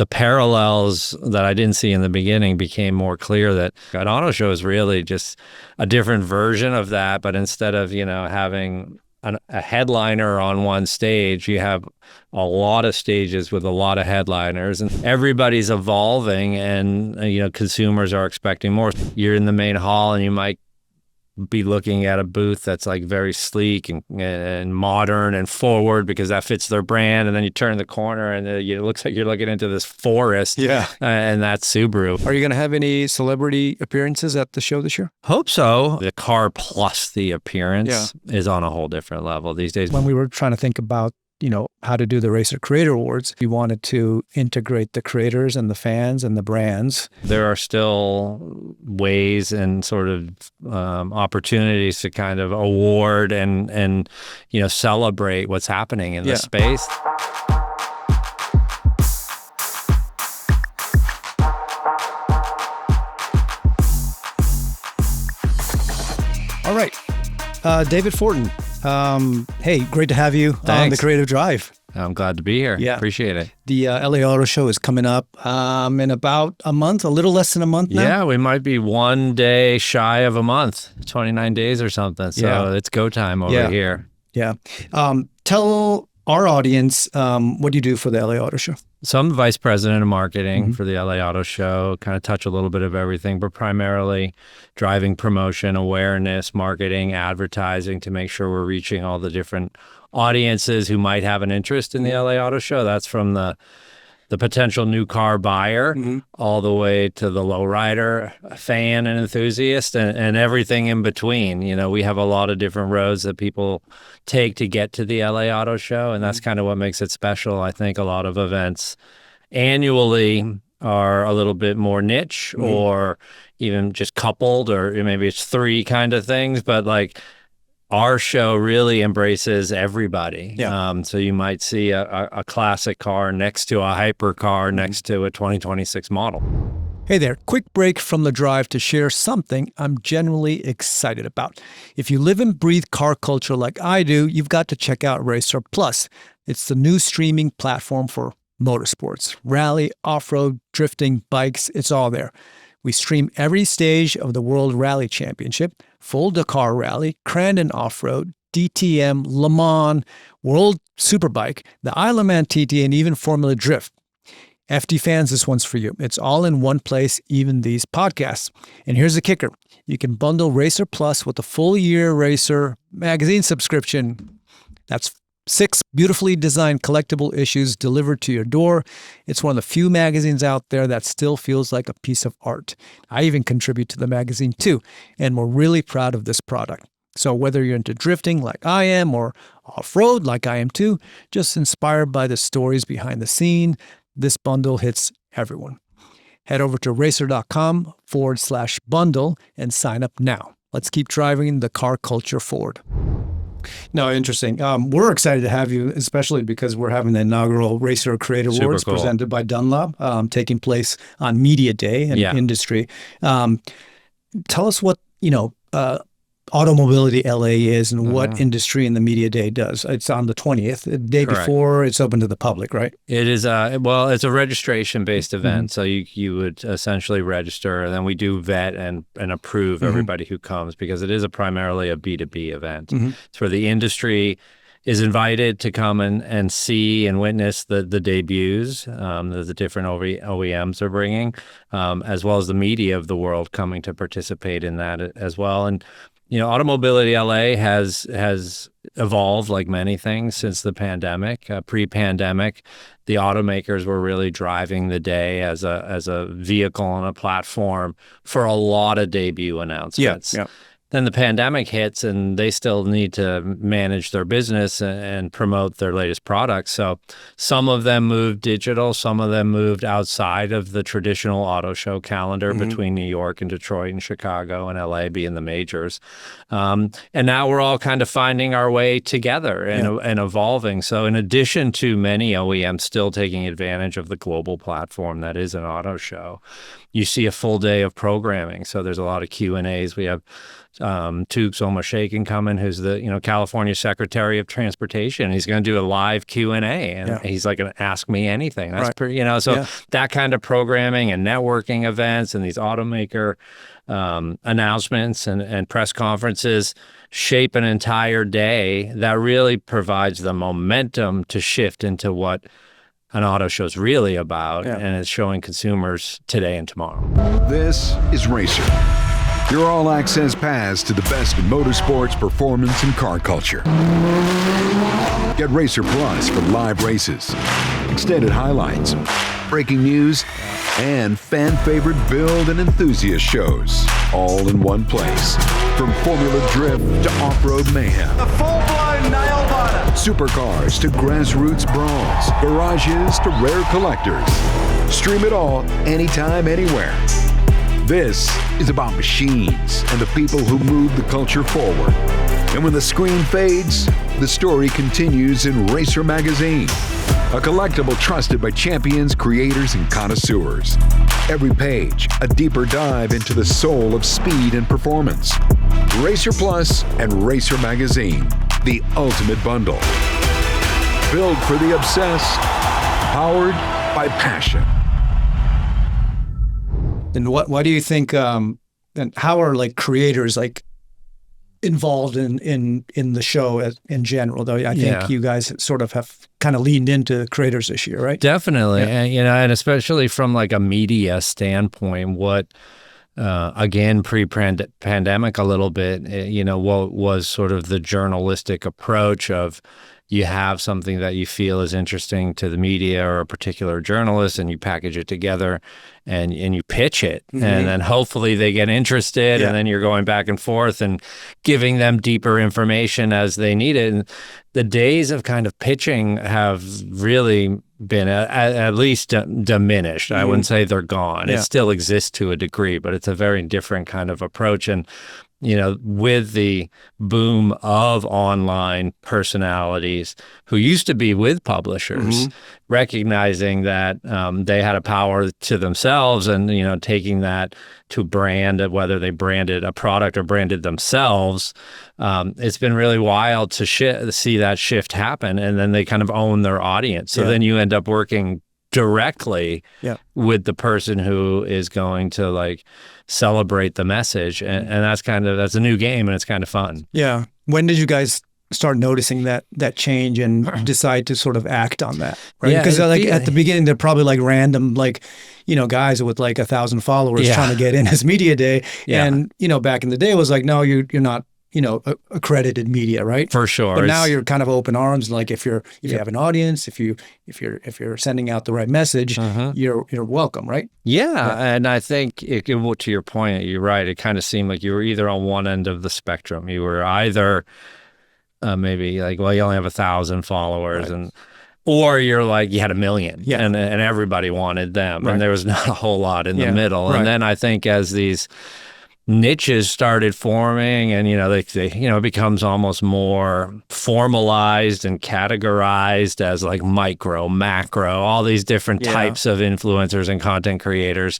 the parallels that I didn't see in the beginning became more clear, that an auto show is really just a different version of that. But instead of, having a headliner on one stage, you have a lot of stages with a lot of headliners, and everybody's evolving, and, consumers are expecting more. You're in the main hall and you might be looking at a booth that's like very sleek and modern and forward because that fits their brand. And then you turn the corner and it looks like you're looking into this forest. Yeah. And that's Subaru. Are you going to have any celebrity appearances at the show this year? Hope so. The car plus the appearance is on a whole different level these days. When we were trying to think about how to do the Racer Creator Awards, we wanted to integrate the creators and the fans and the brands. There are still ways and sort of opportunities to kind of award and celebrate what's happening in the space. All right. David Fortin. Hey, great to have you on The Creative Drive. I'm glad to be here. Yeah. Appreciate it. The LA Auto Show is coming up in about a month, a little less than a month now. Yeah, we might be one day shy of a month, 29 days or something. So it's go time over here. Yeah. Tell our audience what you do for the LA Auto Show. So I'm the vice president of marketing for the LA Auto Show, kind of touch a little bit of everything, but primarily driving promotion, awareness, marketing, advertising to make sure we're reaching all the different audiences who might have an interest in the LA Auto Show. That's from the potential new car buyer all the way to the lowrider fan and enthusiast and everything in between. We have a lot of different roads that people take to get to the LA Auto Show, and that's kind of what makes it special. I think a lot of events annually are a little bit more niche or even just coupled, or maybe it's three kind of things, but like our show really embraces everybody. Yeah. So you might see a classic car next to a hyper car next to a 2026 model. Hey there, quick break from the drive to share something I'm genuinely excited about. If you live and breathe car culture like I do, you've got to check out Racer Plus. It's the new streaming platform for motorsports, rally, off-road, drifting, bikes, it's all there. We stream every stage of the World Rally Championship, Full Dakar Rally, Crandon Off-Road, DTM, Le Mans, World Superbike, the Isle of Man TT, and even Formula Drift. FD fans, this one's for you. It's all in one place, even these podcasts. And here's the kicker. You can bundle Racer Plus with a full year Racer magazine subscription. That's 6 beautifully designed collectible issues delivered to your door. It's one of the few magazines out there that still feels like a piece of art. I even contribute to the magazine too, and we're really proud of this product. So whether you're into drifting like I am or off-road like I am too, just inspired by the stories behind the scene, this bundle hits everyone. Head over to racer.com/bundle and sign up now. Let's keep driving the car culture forward. No, interesting. We're excited to have you, especially because we're having the inaugural Racer Creator Awards presented by Dunlop, taking place on Media Day and industry. Tell us what, Automobility LA is and what industry in the Media Day does. It's on the 20th, the day before it's open to the public, right? It is, it's a registration-based event. So you would essentially register, and then we do vet and approve everybody who comes, because it is primarily a B2B event. It's where the industry is invited to come and see and witness the debuts that the different OEMs are bringing, as well as the media of the world coming to participate in that as well. And Automobility LA has evolved like many things since the pandemic. Pre-pandemic, the automakers were really driving the day as a vehicle and a platform for a lot of debut announcements. Yeah. Then the pandemic hits, and they still need to manage their business and promote their latest products. So some of them moved digital, some of them moved outside of the traditional auto show calendar between New York and Detroit and Chicago and LA being the majors. And now we're all kind of finding our way together and evolving. So in addition to many OEMs still taking advantage of the global platform that is an auto show, you see a full day of programming. So there's a lot of Q&As. We have Tukes Almost Shaken coming, who's the California Secretary of Transportation. He's going to do a live Q&A, and he's like going to ask me anything. That's pretty, so that kind of programming and networking events and these automaker announcements and press conferences shape an entire day that really provides the momentum to shift into what an auto show is really about, and it's showing consumers today and tomorrow. This is Racer, your all-access pass to the best in motorsports, performance, and car culture. Get Racer Plus for live races, extended highlights, breaking news, and fan-favorite build and enthusiast shows, all in one place. From Formula Drift to off-road mayhem. A full-blown nail-biter. Supercars to grassroots brawls. Garages to rare collectors. Stream it all, anytime, anywhere. This is about machines and the people who move the culture forward. And when the screen fades, the story continues in Racer Magazine, a collectible trusted by champions, creators, and connoisseurs. Every page, a deeper dive into the soul of speed and performance. Racer Plus and Racer Magazine, the ultimate bundle. Built for the obsessed, powered by passion. And what do you think, and how are like creators like involved in the show in general, though? I think you guys sort of have kind of leaned into creators this year, right? Definitely. And, and especially from like a media standpoint, what, again, pre-pandemic a little bit, what was sort of the journalistic approach of you have something that you feel is interesting to the media or a particular journalist, and you package it together and you pitch it, and then hopefully they get interested, and then you're going back and forth and giving them deeper information as they need it. And the days of kind of pitching have really been at least diminished. I wouldn't say they're gone. It still exists to a degree, but it's a very different kind of approach. And with the boom of online personalities who used to be with publishers, recognizing that they had a power to themselves and, taking that to brand, whether they branded a product or branded themselves, it's been really wild to see that shift happen. And then they kind of own their audience. So then you end up working directly with the person who is going to like celebrate the message, and that's a new game, and it's kind of fun. Yeah. When did you guys start noticing that change and decide to sort of act on that? Right? Because at the beginning they're probably like random guys with like 1,000 followers trying to get in as media day, and back in the day it was like, no, you're not accredited media, right? For sure. But now you're kind of open arms. Like if you have an audience, if you're sending out the right message, you're welcome, right? Yeah. And I think to your point, you're right. It kind of seemed like you were either on one end of the spectrum. You were either maybe like, well, you only have 1,000 followers, or you're like, you had 1 million, and everybody wanted them, and there was not a whole lot in the middle. And then I think as these niches started forming, and it becomes almost more formalized and categorized as like micro, macro, all these different types of influencers and content creators,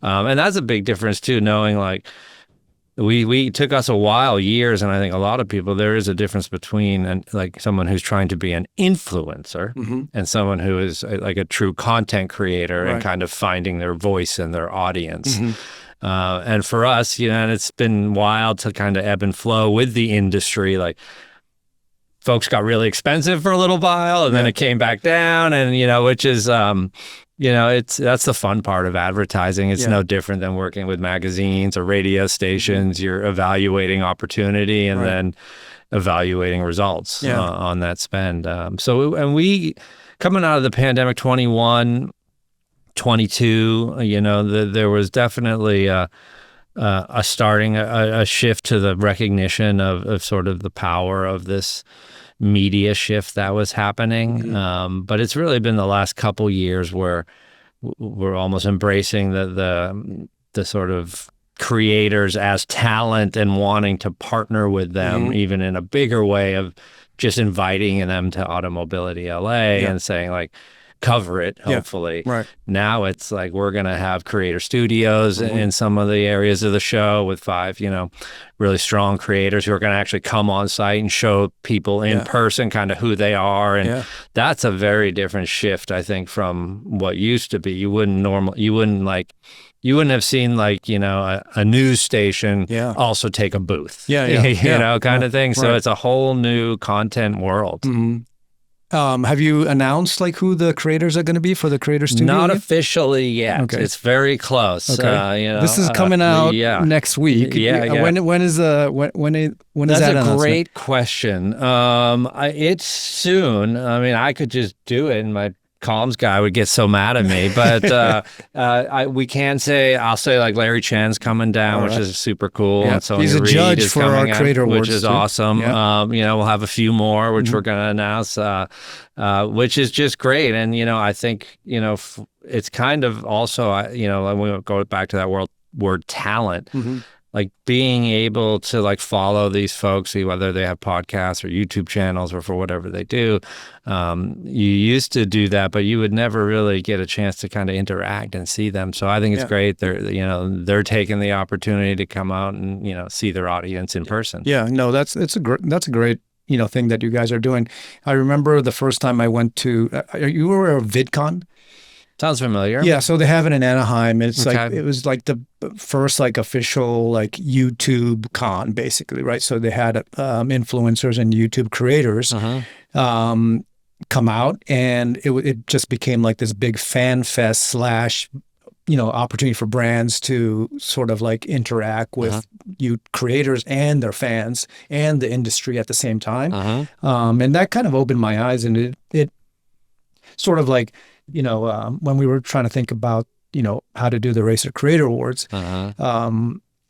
and that's a big difference too. Knowing like we took us a while, years, and I think a lot of people, there is a difference between like someone who's trying to be an influencer and someone who is like a true content creator and kind of finding their voice and their audience. And for us, and it's been wild to kind of ebb and flow with the industry. Like folks got really expensive for a little while, and then it came back down, and which is that's the fun part of advertising. It's no different than working with magazines or radio stations. You're evaluating opportunity and then evaluating results on that spend. And we coming out of the pandemic, 21. 22, there was definitely a shift to the recognition of sort of the power of this media shift that was happening. But it's really been the last couple years where we're almost embracing the sort of creators as talent and wanting to partner with them even in a bigger way of just inviting them to Automobility LA and saying like, cover it, Yeah. hopefully. Right. Now it's like we're going to have creator studios in some of the areas of the show with 5, really strong creators who are going to actually come on site and show people in person kind of who they are. And that's a very different shift, I think, from what used to be. You wouldn't have seen like, a news station also take a booth, kind of thing. So it's a whole new content world. Mm-hmm. Have you announced like who the creators are going to be for the creator studio? Not officially yet. Okay. It's very close. Okay. This is coming out next week. Yeah. When is that? That's a great question. It's soon. I mean, I could just do it, and my comms guy would get so mad at me, but we can say, I'll say like Larry Chen's coming down, which is super cool. Yeah. And Sonia He's a Reed judge is for coming our Creator out, Awards, which is too. awesome. Yeah. We'll have a few more, which we're going to announce, which is just great. And, I think, it's kind of also, when we go back to that word talent, like being able to like follow these folks, whether they have podcasts or YouTube channels or for whatever they do. You used to do that, but you would never really get a chance to kind of interact and see them. So I think it's great. They're taking the opportunity to come out and, see their audience in person. Yeah, no, that's a great, thing that you guys are doing. I remember the first time I went to, you were at VidCon? Sounds familiar. Yeah, so they have it in Anaheim. It's Okay. like it was like the first like official like YouTube con, basically, right? So they had influencers and YouTube creators come out, and it just became like this big fan fest / opportunity for brands to sort of like interact with you creators and their fans and the industry at the same time. And that kind of opened my eyes, and it sort of like, when we were trying to think about, how to do the Racer Creator Awards,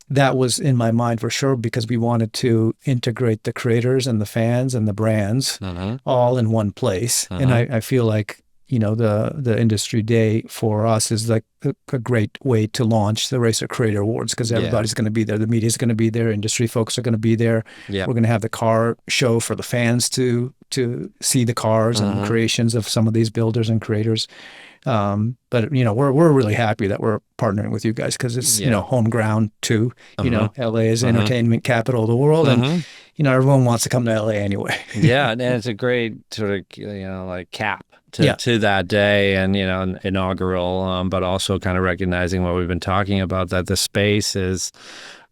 that was in my mind for sure, because we wanted to integrate the creators and the fans and the brands all in one place. And I feel like, the industry day for us is like a great way to launch the Racer Creator Awards, because everybody's going to be there. The media's going to be there. Industry folks are going to be there. We're going to have the car show for the fans to see the cars and creations of some of these builders and creators. But we're really happy that we're partnering with you guys, because it's home ground too. LA is entertainment capital of the world, and everyone wants to come to LA anyway. And it's a great sort of like cap to that day, and inaugural, but also kind of recognizing what we've been talking about, that the space is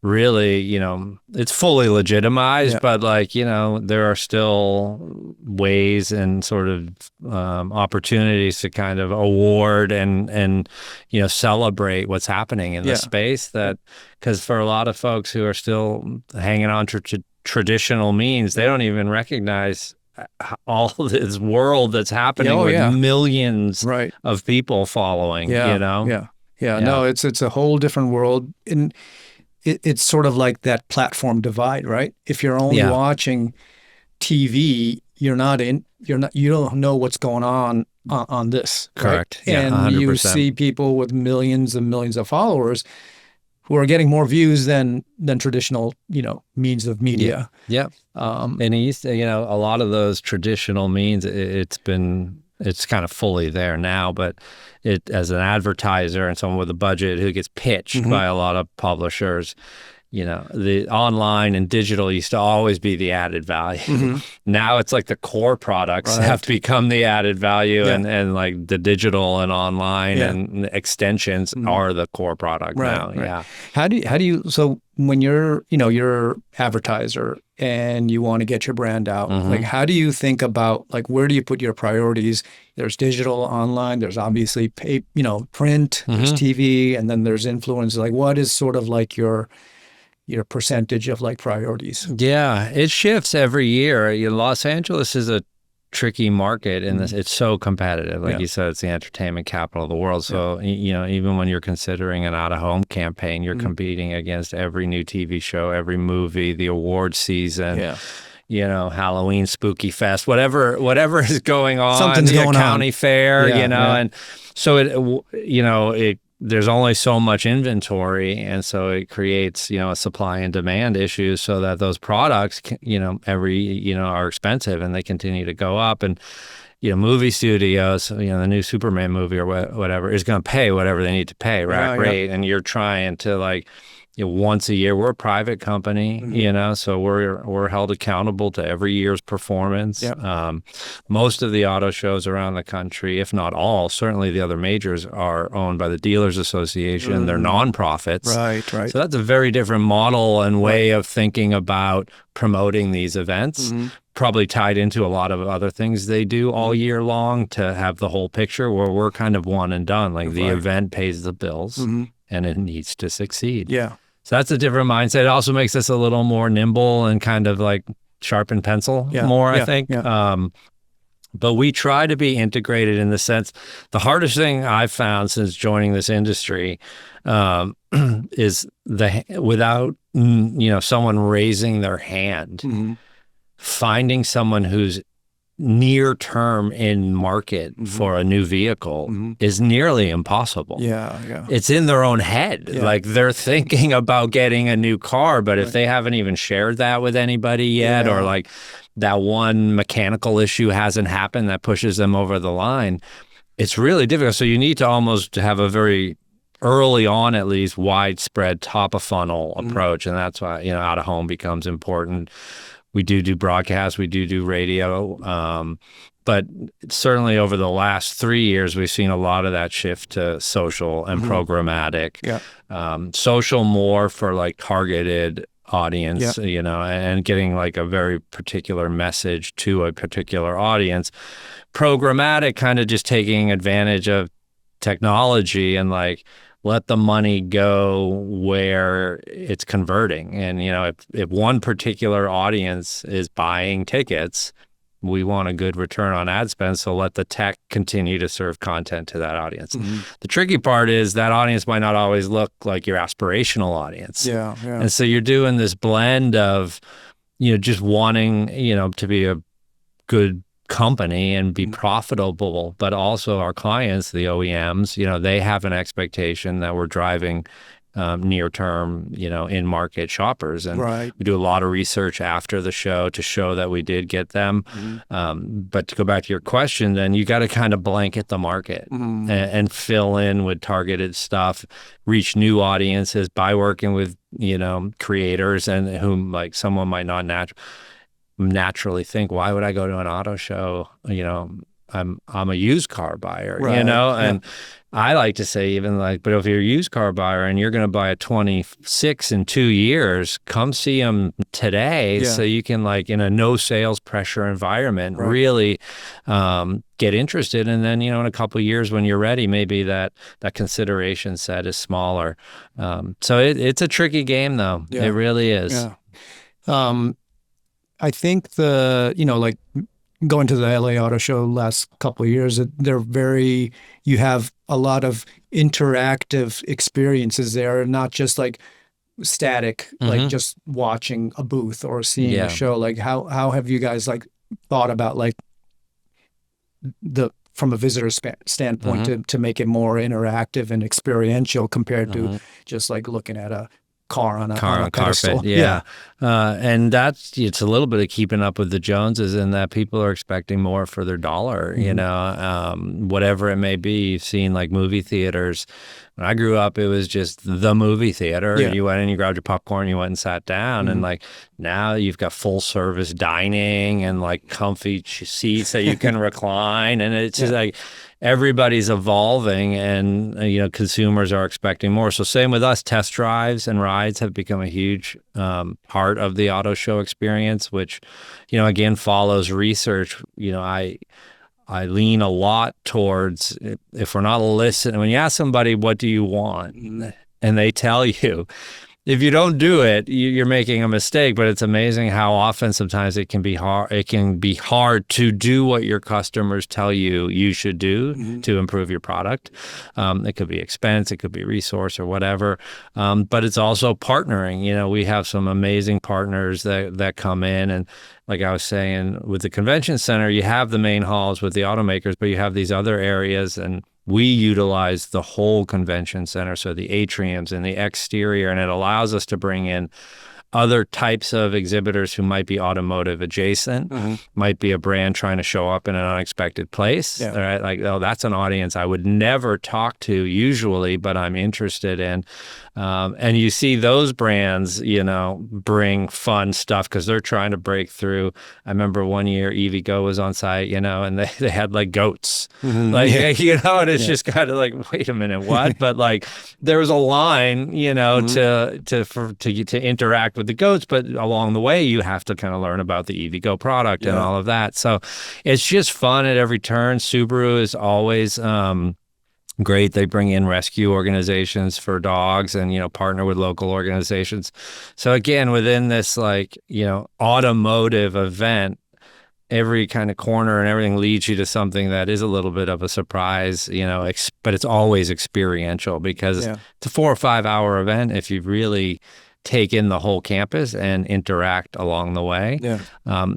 really, it's fully legitimized, but like, there are still ways and sort of opportunities to kind of award and celebrate what's happening in the space, that because for a lot of folks who are still hanging on to traditional means, they don't even recognize all this world that's happening with millions of people following. No, it's a whole different world. And it's sort of like that platform divide, right? If you're only watching TV, you don't know what's going on this. Correct. Right? And 100%. You see people with millions and millions of followers who are getting more views than traditional, means of media. And it used to, a lot of those traditional means, it's kind of fully there now, but as an advertiser and someone with a budget who gets pitched by a lot of publishers, the online and digital used to always be the added value. Now it's like the core products have become the added value, and like the digital and online and extensions are the core product now. How do you, so when you're advertiser and you want to get your brand out, like how do you think about, like, where do you put your priorities? There's digital, online, there's obviously print, there's TV, and then there's influence. Like, what is sort of like your percentage of like priorities? Yeah, it shifts every year. Los Angeles is a tricky market, and it's so competitive. Like you said, it's the entertainment capital of the world. So, even when you're considering an out-of-home campaign, you're competing against every new TV show, every movie, the award season. Halloween, Spooky Fest, whatever is going on, something's going county on. Fair, and so there's only so much inventory, and so it creates a supply and demand issue, so that those products are expensive and they continue to go up. And movie studios, the new Superman movie or whatever is going to pay whatever they need to pay, right? Rate, and you're trying to like, once a year. We're a private company, so we're held accountable to every year's performance. Yep. Most of the auto shows around the country, if not all, certainly the other majors, are owned by the Dealers Association. They're nonprofits. Right. So that's a very different model and way of thinking about promoting these events. Probably tied into a lot of other things they do all year long to have the whole picture, where we're kind of one and done. Like the event pays the bills and it needs to succeed. Yeah. So that's a different mindset. It also makes us a little more nimble and kind of like sharpen pencil more, I think. Yeah. But we try to be integrated in the sense, the hardest thing I've found since joining this industry is without, someone raising their hand, finding someone who's near term in market for a new vehicle is nearly impossible. Yeah. It's in their own head. Yeah. Like they're thinking about getting a new car, but if they haven't even shared that with anybody yet, or like that one mechanical issue hasn't happened that pushes them over the line, it's really difficult. So you need to almost have a very early on, at least, widespread top of funnel approach. And that's why, out of home becomes important. We do broadcast, we do radio, but certainly over the last 3 years, we've seen a lot of that shift to social and programmatic. Yeah. Social more for like targeted audience, and getting like a very particular message to a particular audience. Programmatic, kind of just taking advantage of technology and like, let the money go where it's converting. And, if one particular audience is buying tickets, we want a good return on ad spend. So let the tech continue to serve content to that audience. The tricky part is that audience might not always look like your aspirational audience. Yeah. And so you're doing this blend of, just wanting, to be a good company and be profitable, but also our clients, the OEMs, they have an expectation that we're driving near term, in market shoppers. And we do a lot of research after the show to show that we did get them. But to go back to your question, then you got to kind of blanket the market and fill in with targeted stuff, reach new audiences by working with, creators and whom like someone might not naturally think, why would I go to an auto show? I'm a used car buyer, and I like to say even like, but if you're a used car buyer and you're going to buy a 26 in 2 years, come see them today so you can like in a no sales pressure environment really get interested. And then, in a couple of years when you're ready, maybe that consideration set is smaller. So it's a tricky game though. It really is. Yeah. I think like going to the LA Auto Show last couple of years, you have a lot of interactive experiences there, not just like static, like just watching a booth or seeing a show. Like how have you guys like thought about like from a visitor standpoint to make it more interactive and experiential compared to just like looking at a car on a pedestal. Carpet, and it's a little bit of keeping up with the Joneses in that people are expecting more for their dollar, whatever it may be. You've seen like movie theaters. When I grew up, it was just the movie theater. Yeah. You went in, you grabbed your popcorn, you went and sat down. And like now you've got full service dining and like comfy seats that you can recline. And it's just like everybody's evolving and, consumers are expecting more. So same with us, test drives and rides have become a huge part of the auto show experience, which, again, follows research. I lean a lot towards, if we're not listening, when you ask somebody, what do you want? And they tell you, if you don't do it, you're making a mistake. But it's amazing how often sometimes it can be hard. It can be hard to do what your customers tell you should do to improve your product. It could be expense, it could be resource or whatever. But it's also partnering. We have some amazing partners that come in, and like I was saying, with the convention center, you have the main halls with the automakers, but you have these other areas, and we utilize the whole convention center, so the atriums and the exterior, and it allows us to bring in other types of exhibitors who might be automotive adjacent, might be a brand trying to show up in an unexpected place. Yeah. Right? Like, oh, that's an audience I would never talk to usually, but I'm interested in. And you see those brands, bring fun stuff because they're trying to break through. I remember one year EVgo was on site, and they had like goats, and it's just kind of like, wait a minute, what? But like there was a line, to interact with the goats, but along the way you have to kind of learn about the EVgo product and all of that. So it's just fun at every turn. Subaru is always great. They bring in rescue organizations for dogs and, partner with local organizations. So again, within this automotive event, every kind of corner and everything leads you to something that is a little bit of a surprise, but it's always experiential because it's a 4 or 5 hour event. If you really take in the whole campus and interact along the way,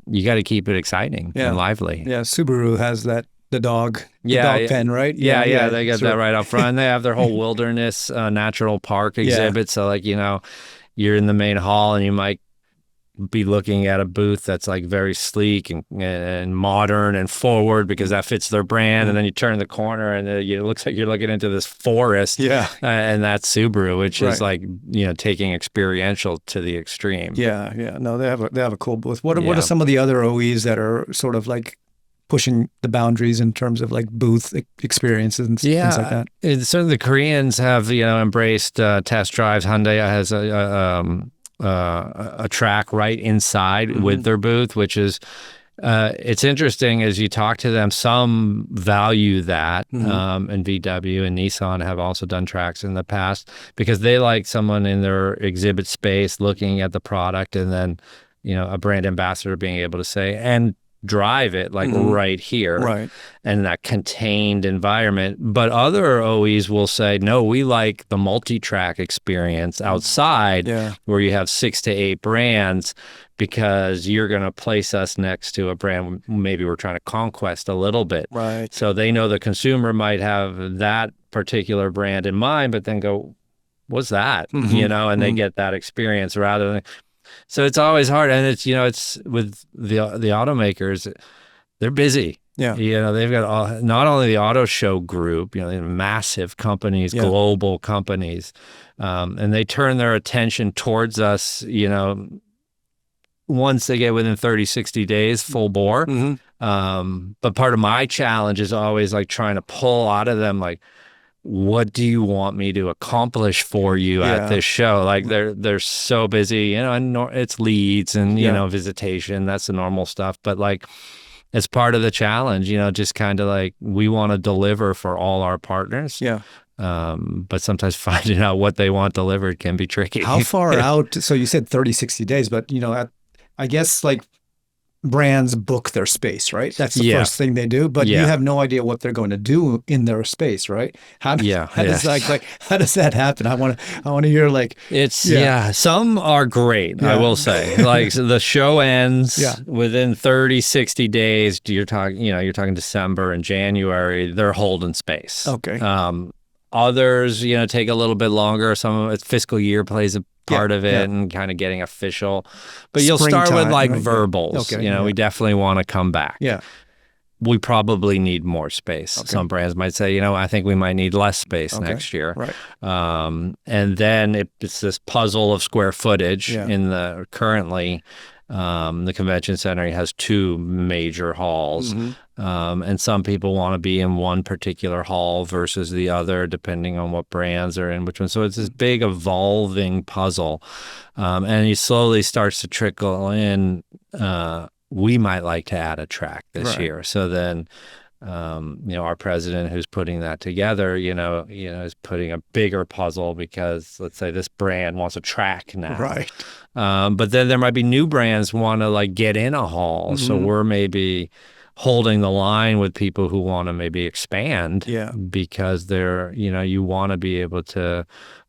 you got to keep it exciting and lively. Yeah, Subaru has the dog pen, right? Yeah, they got that right up front. They have their whole wilderness natural park exhibit. So you're in the main hall and you might be looking at a booth that's like very sleek and modern and forward because that fits their brand. And then you turn the corner and it looks like you're looking into this forest. And that's Subaru, which is like, taking experiential to the extreme. No, they have a cool booth. What are some of the other OEs that are sort of like pushing the boundaries in terms of like booth experiences and things like that? Certainly the Koreans have, embraced test drives. Hyundai has a track right inside with their booth, which is it's interesting as you talk to them. Some value that, and VW and Nissan have also done tracks in the past because they like someone in their exhibit space looking at the product, and then a brand ambassador being able to say and drive it right here, and that contained environment. But other OEs will say, no, we like the multi-track experience outside where you have 6 to 8 brands because you're going to place us next to a brand maybe we're trying to conquest a little bit. So they know the consumer might have that particular brand in mind, but then go, what's that? And they get that experience rather than. So it's always hard, and it's it's with the automakers, they're busy. They've got not only the Auto Show group, massive companies, global companies, and they turn their attention towards us, once they get within 30, 60 days, full bore. But part of my challenge is always like trying to pull out of them like, what do you want me to accomplish for you at this show? Like they're so busy, and it's leads and, visitation, that's the normal stuff. But like, it's part of the challenge, just kind of like, we want to deliver for all our partners. But sometimes finding out what they want delivered can be tricky. How far out? So you said 30, 60 days, but I guess like brands book their space, right? That's the first thing they do, but you have no idea what they're going to do in their space, right? How does that happen? I want to hear like some are great, I will say. Like so the show ends within 30, 60 days. You're talking December and January, they're holding space. Okay. Others, take a little bit longer. Some of it's fiscal year plays a part of it and kind of getting official. But you'll start with like verbals. We definitely want to come back. We probably need more space. Some brands might say, I think we might need less space next year. And then it's this puzzle of square footage in currently the convention center has 2 major halls. And some people want to be in one particular hall versus the other, depending on what brands are in which one. So it's this big evolving puzzle. And it slowly starts to trickle in. We might like to add a track this year. So then, our president who's putting that together, is putting a bigger puzzle because let's say this brand wants a track now. But then there might be new brands want to like get in a hall. So we're maybe holding the line with people who want to maybe expand because they're, you want to be able to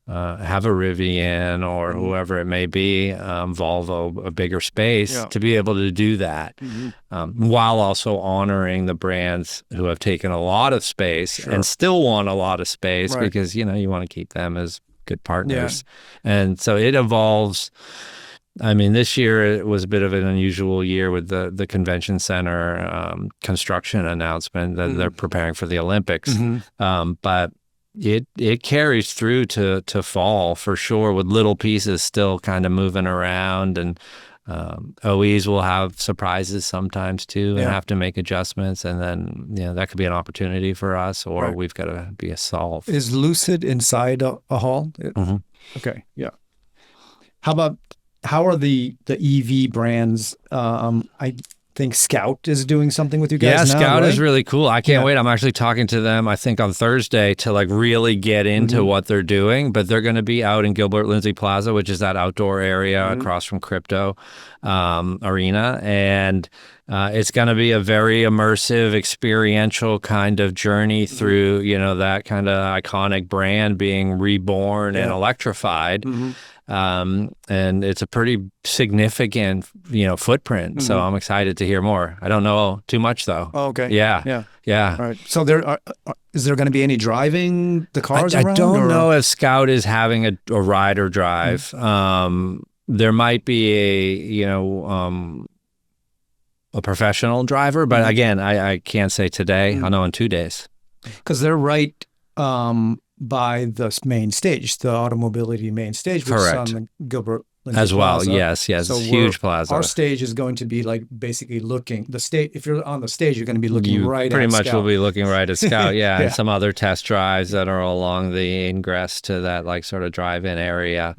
have a Rivian or whoever it may be, Volvo, a bigger space to be able to do that while also honoring the brands who have taken a lot of space and still want a lot of space because, you want to keep them as good partners. And so it evolves. I mean, this year it was a bit of an unusual year with the convention center construction announcement that they're preparing for the Olympics. But it carries through to fall for sure, with little pieces still kind of moving around, and OEs will have surprises sometimes too, and have to make adjustments, and then that could be an opportunity for us, or we've got to be a solve. Is Lucid inside a hall? Okay, yeah. How are the EV brands? I think Scout is doing something with you guys now, Scout right? is really cool. I can't wait. I'm actually talking to them, I think, on Thursday to like really get into what they're doing. But they're going to be out in Gilbert Lindsay Plaza, which is that outdoor area across from Crypto Arena. And it's going to be a very immersive, experiential kind of journey through, that kind of iconic brand being reborn and electrified. And it's a pretty significant, footprint. So I'm excited to hear more. I don't know too much though. Oh, okay. Yeah. All right. So is there going to be any driving the cars I around? don't know if Scout is having a ride or drive. There might be a professional driver, but again, I can't say today. I'll know in 2 days. Because they're right by the main stage, the Automobility main stage, which Correct. is on the Gilbert Lindsay As well, Plaza. yes, So it's a huge plaza. Our stage is going to be like basically looking the stage. If you're on the stage, you're going to be looking You right pretty at much Scout. will be looking right at Scout, and some other test drives that are along the ingress to that like sort of drive-in area.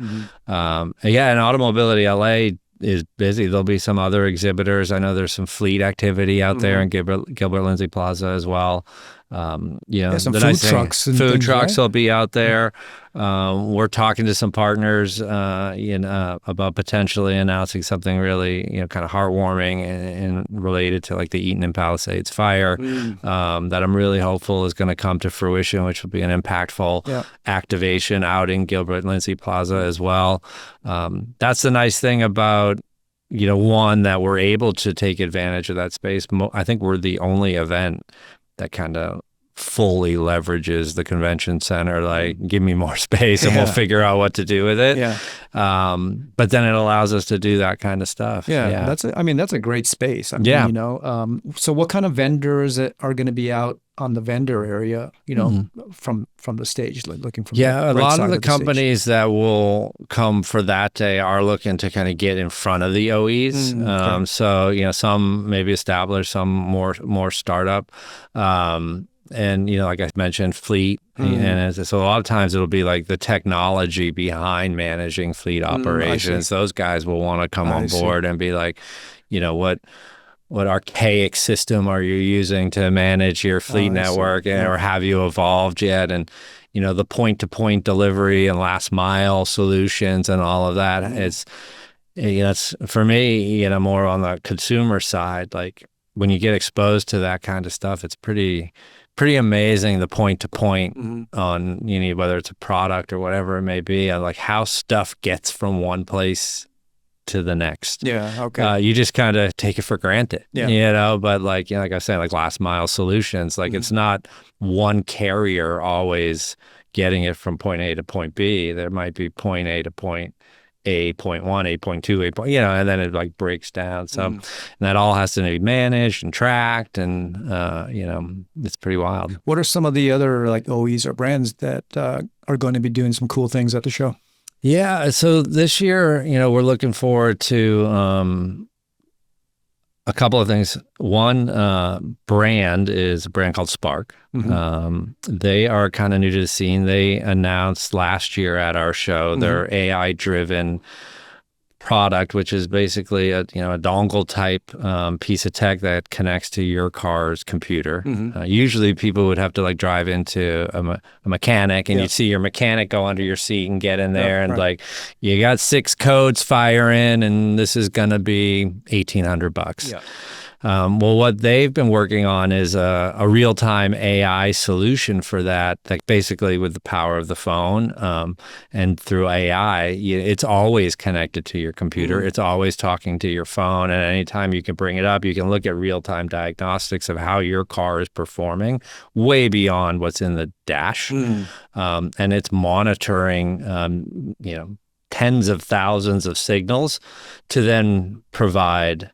And Automobility LA is busy. There'll be some other exhibitors. I know there's some fleet activity out there in Gilbert Lindsay Plaza as well. Some the food trucks and food things, trucks right? will be out there. We're talking to some partners about potentially announcing something really kind of heartwarming and related to like the Eaton and Palisades fire that I'm really hopeful is going to come to fruition, which will be an impactful activation out in Gilbert Lindsay Plaza as well. That's the nice thing about one, that we're able to take advantage of that space. I think we're the only event that kind of fully leverages the convention center, like give me more space and we'll figure out what to do with it. But then it allows us to do that kind of stuff. That's a great space. So what kind of vendors are going to be out on the vendor area, from the stage, like looking from a right lot side of the stage? companies that will come for that day are looking to kind of get in front of the OEs. So some maybe established, some more startup. And like I mentioned, fleet, and so a lot of times it'll be like the technology behind managing fleet operations. Those guys will want to come on board and be like, what archaic system are you using to manage your fleet network, or have you evolved yet? And the point-to-point delivery and last mile solutions and all of that. It's for me, more on the consumer side. Like when you get exposed to that kind of stuff, it's pretty amazing, the point-to-point on whether it's a product or whatever it may be, like how stuff gets from one place to the next. You just kind of take it for granted, but like I was saying, like last mile solutions, like it's not one carrier always getting it from point A to point B. There might be point A to point A, point 1, A, point 2, A, point, and then it like breaks down. So and that all has to be managed and tracked, and it's pretty wild. What are some of the other like OEs or brands that are going to be doing some cool things at the show? Yeah, so this year, we're looking forward to a couple of things. One brand is a brand called Spark. They are kind of new to the scene. They announced last year at our show their AI-driven product, which is basically a dongle type piece of tech that connects to your car's computer. Usually people would have to like drive into a mechanic, and you'd see your mechanic go under your seat and get in there and like, you got 6 codes fire in, and this is gonna be $1,800. Well, what they've been working on is a real-time AI solution for that, like basically with the power of the phone and through AI, it's always connected to your computer. It's always talking to your phone, and anytime you can bring it up, you can look at real-time diagnostics of how your car is performing way beyond what's in the dash. And it's monitoring, tens of thousands of signals to then provide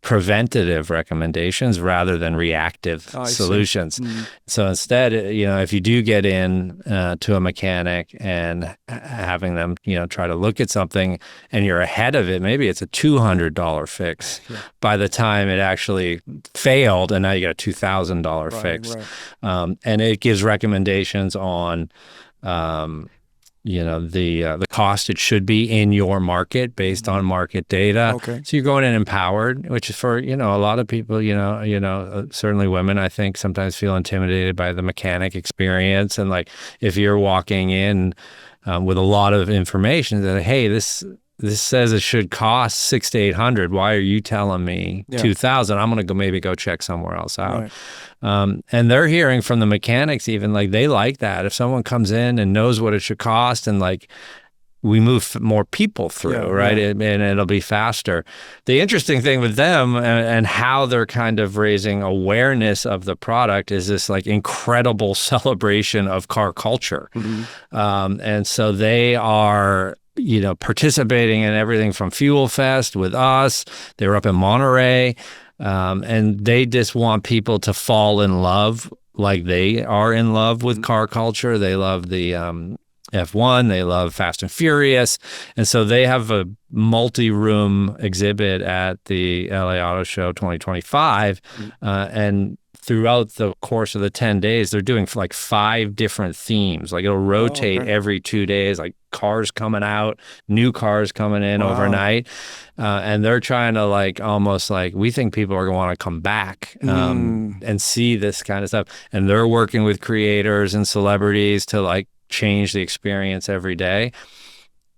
preventative recommendations rather than reactive solutions. So instead, if you do get in to a mechanic and having them, try to look at something and you're ahead of it, maybe it's a $200 fix by the time it actually failed, and now you got a $2,000 fix. Right. And it gives recommendations on the cost it should be in your market based on market data. Okay. So you're going in empowered, which is for, a lot of people, certainly women, I think, sometimes feel intimidated by the mechanic experience. And like, if you're walking in with a lot of information that, hey, this says it should cost $600 to $800. Why are you telling me $2,000? I'm going to maybe go check somewhere else out. Right. And they're hearing from the mechanics even, like, they like that. If someone comes in and knows what it should cost, and like, we move more people through, right? And it'll be faster. The interesting thing with them and how they're kind of raising awareness of the product is this like incredible celebration of car culture. And so they are participating in everything from Fuel Fest with us. They were up in Monterey, and they just want people to fall in love like they are in love with car culture. They love the F1, they love Fast and Furious, and so they have a multi-room exhibit at the LA Auto Show 2025, and throughout the course of the 10 days, they're doing like 5 different themes. Like, it'll rotate every 2 days, like cars coming out, new cars coming in overnight. And they're trying to like, almost like, we think people are going to want to come back and see this kind of stuff. And they're working with creators and celebrities to like change the experience every day.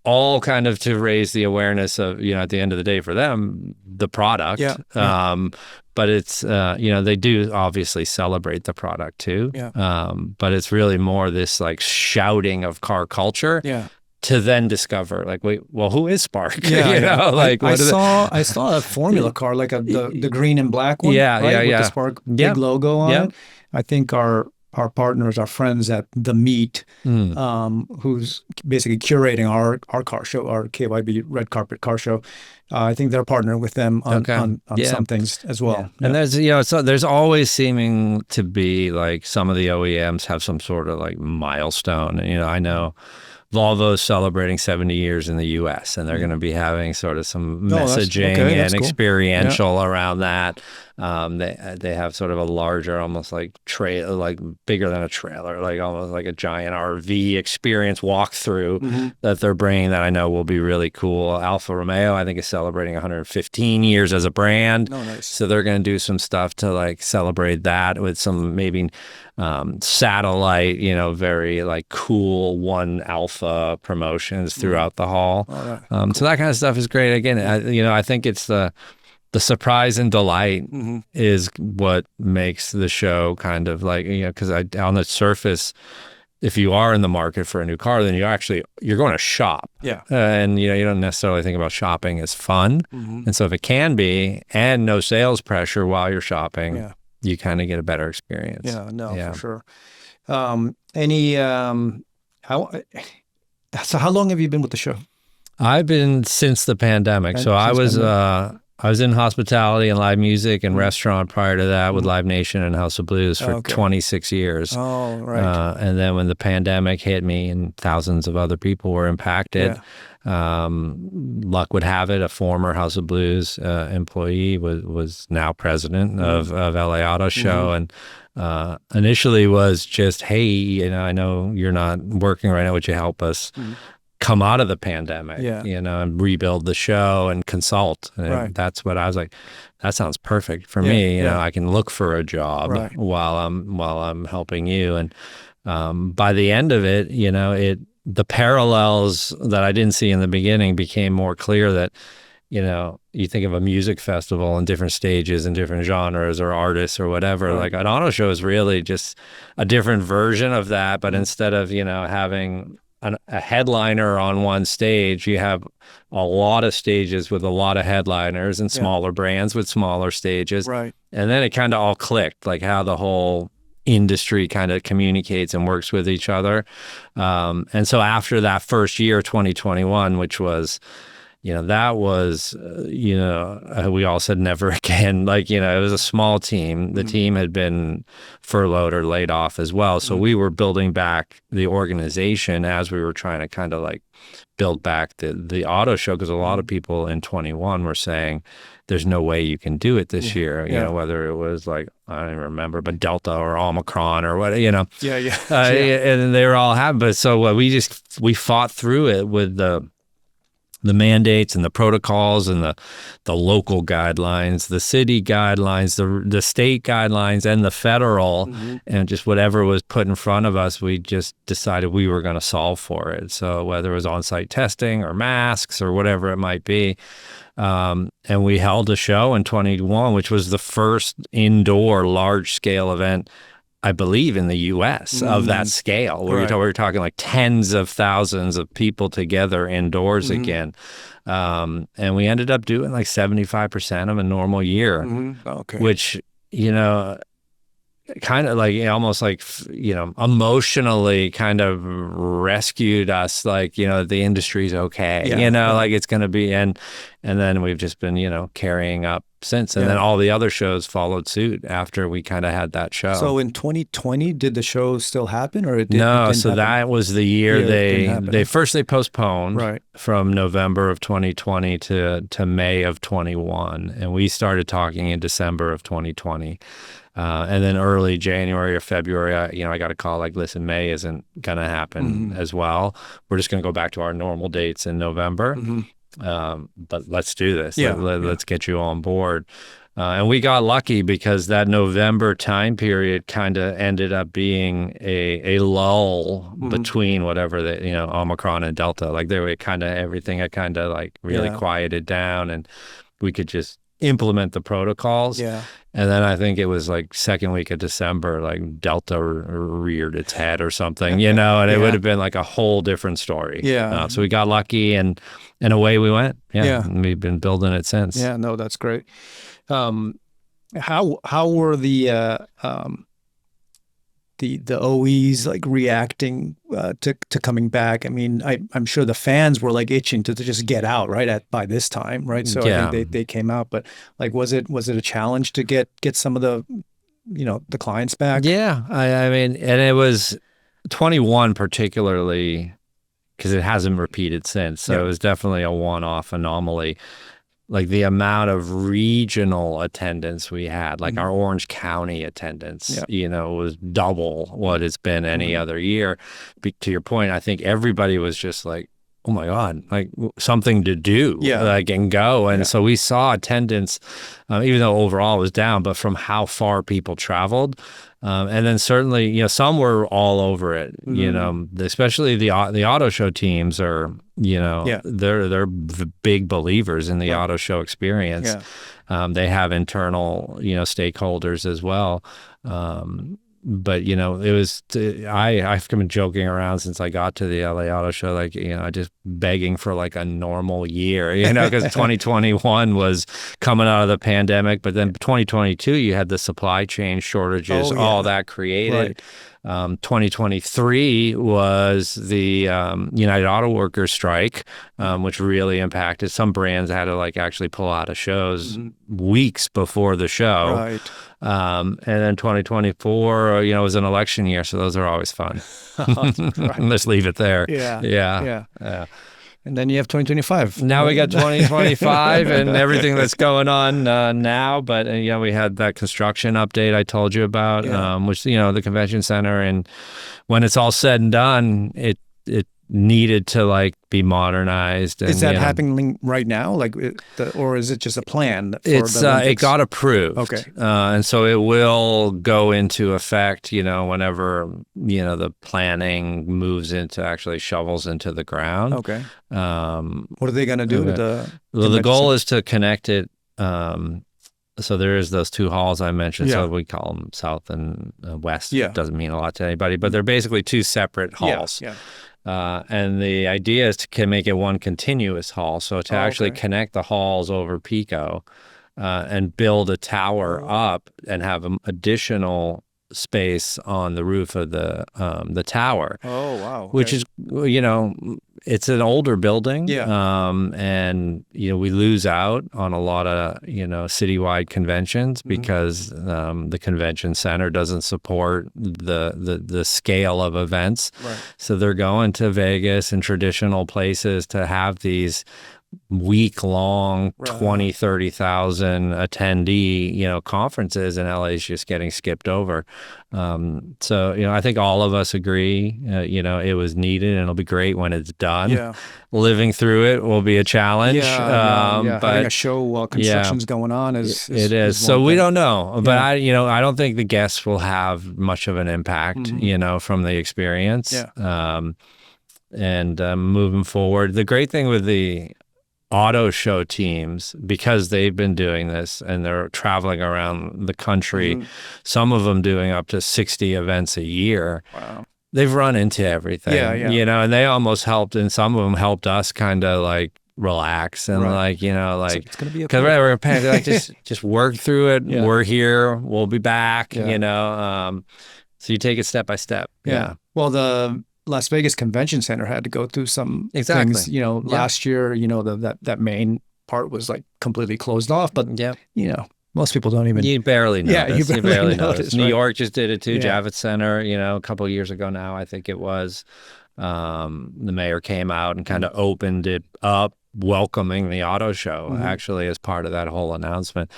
All kind of to raise the awareness of, at the end of the day for them, the product. But it's, they do obviously celebrate the product too. But it's really more this like shouting of car culture to then discover like, wait, well, who is Spark? I saw a Formula car, like the green and black one. With the Spark big logo on it. I think our partners, our friends at The Meet, who's basically curating our car show, our KYB Red Carpet Car Show. I think they're partnering with them on some things as well. And there's, there's always seeming to be like some of the OEMs have some sort of like milestone. And, I know Volvo's celebrating 70 years in the U.S., and they're going to be having sort of some messaging and experiential around that. They have sort of a larger, almost like like bigger than a trailer, like almost like a giant RV experience walkthrough that they're bringing that I know will be really cool. Alfa Romeo, I think, is celebrating 115 years as a brand. So they're going to do some stuff to like celebrate that with some maybe satellite, very like cool One Alpha promotions throughout the hall. Cool. So that kind of stuff is great. Again, I think it's the surprise and delight is what makes the show kind of like, because on the surface, if you are in the market for a new car, then you're going to shop. And you don't necessarily think about shopping as fun. And so if it can be, and no sales pressure while you're shopping, you kind of get a better experience. For sure. So how long have you been with the show? I've been since the pandemic. So I was in hospitality and live music and restaurant prior to that with Live Nation and House of Blues for 26 years. And then when the pandemic hit me and thousands of other people were impacted, luck would have it, a former House of Blues employee was now president of LA Auto Show, and initially was just, hey, I know you're not working right now, would you help us come out of the pandemic, and rebuild the show and consult. And that's what I was like, that sounds perfect for me. I can look for a job while I'm helping you. And by the end of it, the parallels that I didn't see in the beginning became more clear that, you think of a music festival and different stages and different genres or artists or whatever, like an auto show is really just a different version of that. But instead of, having a headliner on one stage, you have a lot of stages with a lot of headliners and smaller brands with smaller stages. And then it kind of all clicked, like how the whole industry kind of communicates and works with each other. And so after that first year, 2021, which was, that was, we all said never again. Like, it was a small team. The team had been furloughed or laid off as well. So we were building back the organization as we were trying to kind of like build back the auto show, because a lot of people in 21 were saying, there's no way you can do it this year, whether it was like, I don't even remember, but Delta or Omicron or what, and they were all happy. But so we fought through it with the mandates and the protocols and the local guidelines, the city guidelines, the state guidelines, and the federal, and just whatever was put in front of us, we just decided we were going to solve for it. So whether it was on-site testing or masks or whatever it might be. And we held a show in 21, which was the first indoor large-scale event, I believe, in the U.S. of that scale. We were talking like tens of thousands of people together indoors again. And we ended up doing like 75% of a normal year, which, kind of like almost like, emotionally kind of rescued us, like, the industry's okay, like it's going to be. And then we've just been, carrying up since. And then all the other shows followed suit after we kind of had that show. So in 2020, did the show still happen, or it didn't? No, so that was the year they postponed from November of 2020 to May of 21. And we started talking in December of 2020. And then early January or February, I got a call like, listen, May isn't going to happen as well. We're just going to go back to our normal dates in November. But let's do this. Let's get you on board. And we got lucky because that November time period kind of ended up being a lull between whatever the, Omicron and Delta. Like they were everything had kind of like really quieted down, and we could just implement the protocols. And then I think it was like second week of December, like Delta reared its head or something, and it would have been like a whole different story. So we got lucky, and away we went. And we've been building it since. Yeah, no, that's great. How were the OEs like reacting to coming back? I mean, I'm sure the fans were like itching to just get out by this time, right? So I think they came out, but like, was it a challenge to get some of the the clients back? Yeah, I mean, and it was 21 particularly because it hasn't repeated since. So it was definitely a one-off anomaly. Like the amount of regional attendance we had, like our Orange County attendance, was double what it's been any other year. To your point, I think everybody was just like, oh my God, like something to do, and go. And so we saw attendance, even though overall it was down, but from how far people traveled. And then certainly, some were all over it, especially the auto show teams are, they're big believers in the auto show experience. They have internal, stakeholders as well. But, it was, I've been joking around since I got to the LA Auto Show, like, just begging for like a normal year, because 2021 was coming out of the pandemic, but then 2022, you had the supply chain shortages, all that created. 2023 was the United Auto Workers strike, which really impacted some brands. Had to like actually pull out of shows weeks before the show. And then 2024, was an election year, so those are always fun. Let's leave it there. Yeah. And then you have 2025. Now we got 2025 and everything that's going on now. But, we had that construction update I told you about, which, the convention center. And when it's all said and done, it needed to like be modernized. And, is that happening right now? Like, or is it just a plan? It got approved. Okay. And so it will go into effect, whenever, the planning moves into actually shovels into the ground. Okay. What are they going to do with the goal is to connect it. So there is those two halls I mentioned. So we call them South and West. It doesn't mean a lot to anybody, but they're basically two separate halls. And the idea is to make it one continuous hall. So to actually connect the halls over Pico and build a tower up and have additional space on the roof of the tower. Oh, wow. Which is, it's an older building. Yeah. And, we lose out on a lot of, citywide conventions because the convention center doesn't support the scale of events. Right. So they're going to Vegas and traditional places to have these week-long 20, 30,000 attendee, conferences, and LA is just getting skipped over. So, I think all of us agree, it was needed and it'll be great when it's done. Yeah. Living through it will be a challenge. But But having a show while construction's going on is it is. one So we thing. don't know, but I don't think the guests will have much of an impact, from the experience. Yeah. And moving forward, the great thing with the auto show teams, because they've been doing this and they're traveling around the country, some of them doing up to 60 events a year. Wow. They've run into everything, and they almost helped, and some of them helped us kind of like relax and It's going to be because we're paying, like just work through it. Yeah. We're here. We'll be back. Yeah. So you take it step by step. Yeah. Well, the Las Vegas Convention Center had to go through some things, last year, that main part was like completely closed off, but most people don't even. You barely notice. You barely notice, New right? York just did it too. Yeah. Javits Center, a couple of years ago now, I think it was. The mayor came out and kind of opened it up, welcoming the auto show actually as part of that whole announcement.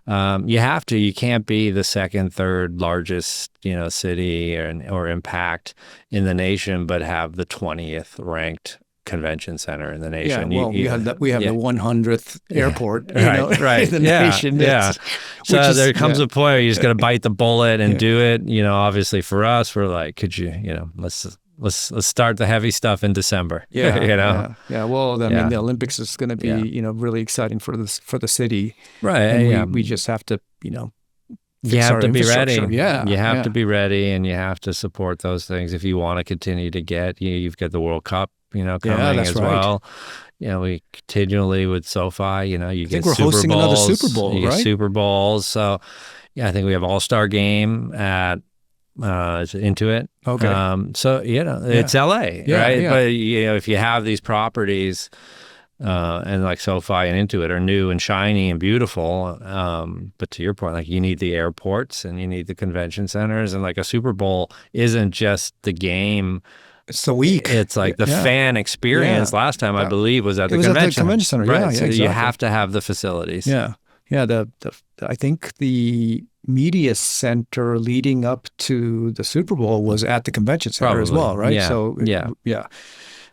You can't be the second, third largest, city or impact in the nation, but have the 20th ranked convention center in the nation. Yeah, well, we have the 100th airport, right. in the nation. Yeah. So there comes a point where you just got to bite the bullet and do it. Obviously for us, we're like, could you, let's start the heavy stuff in December. Yeah. Well, I mean, the Olympics is going to be, really exciting for the city. Right. And we just have to, you have to be ready. Yeah. You have to be ready, and you have to support those things if you want to continue to get. You've got the World Cup, coming as well. We continually with SoFi. You get we're Super hosting Bowls, another Super Bowl, you get right? Super Bowls. So, I think we have All-Star Game at Intuit. Okay. So it's LA, right? Yeah. But if you have these properties. And like SoFi and Intuit are new and shiny and beautiful. But to your point, like you need the airports and you need the convention centers, and like a Super Bowl isn't just the game. It's the week. It's like the fan experience. Yeah. Last time I believe was at the convention. convention. At the convention center. Right. Yeah, So exactly. you have to have the facilities. Yeah. I think the media center leading up to the Super Bowl was at the convention center as well, right? Yeah. So yeah.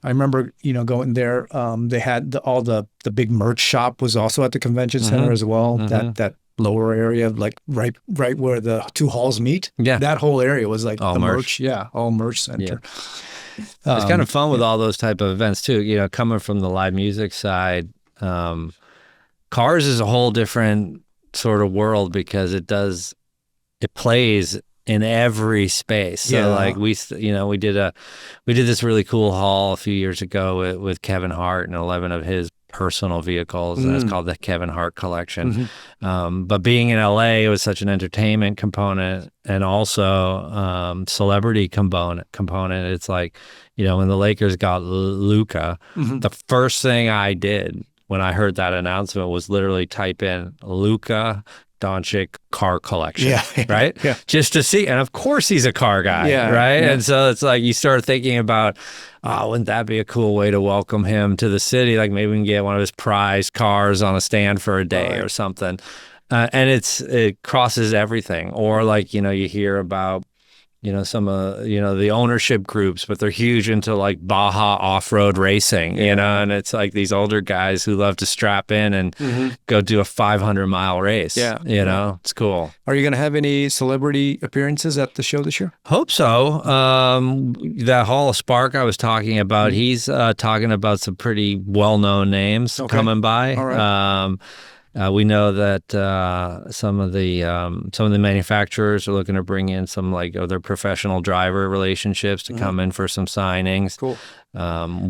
I remember, going there. They had all the big merch shop was also at the convention center as well. That lower area, like right where the two halls meet. Yeah, that whole area was like all the merch. all merch center. Yeah. It's kind of fun with all those type of events too. Coming from the live music side, cars is a whole different sort of world because it plays in every space. So like we did this really cool haul a few years ago with Kevin Hart and 11 of his personal vehicles, and it's called the Kevin Hart Collection. But being in LA, it was such an entertainment component and also celebrity component. It's like, when the Lakers got Luka, the first thing I did when I heard that announcement was literally type in Luka Doncic car collection, right? Yeah. Just to see. And of course he's a car guy, right? Yeah. And so it's like you start thinking about, wouldn't that be a cool way to welcome him to the city? Like maybe we can get one of his prized cars on a stand for a day or something. And it crosses everything. Or like, you hear about, some of, the ownership groups, but they're huge into like Baja off-road racing, and it's like these older guys who love to strap in and go do a 500-mile race. It's cool. Are you going to have any celebrity appearances at the show this year? Hope so. That Hall of Spark I was talking about, he's talking about some pretty well-known names coming by. All right. We know that some of the manufacturers are looking to bring in some like other professional driver relationships to come in for some signings. Cool.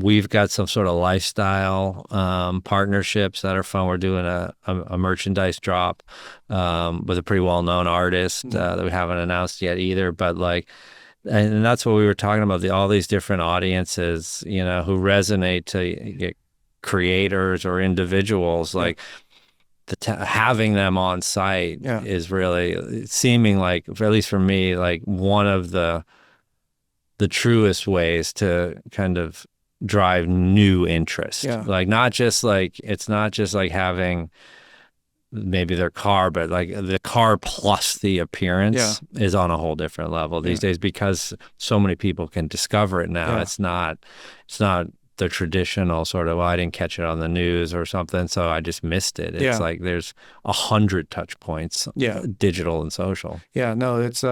We've got some sort of lifestyle partnerships that are fun. We're doing a merchandise drop with a pretty well-known artist that we haven't announced yet either. But like, and that's what we were talking about, all these different audiences, you know, who resonate to get creators or individuals. Like having them on site is really seeming like, at least for me, like one of the truest ways to kind of drive new interest. Like it's not just like having maybe their car, but like the car plus the appearance is on a whole different level these days, because so many people can discover it now. It's not the traditional sort of, well, I didn't catch it on the news or something, so I just missed it. It's like there's 100 touch points, digital and social. Yeah, no, it's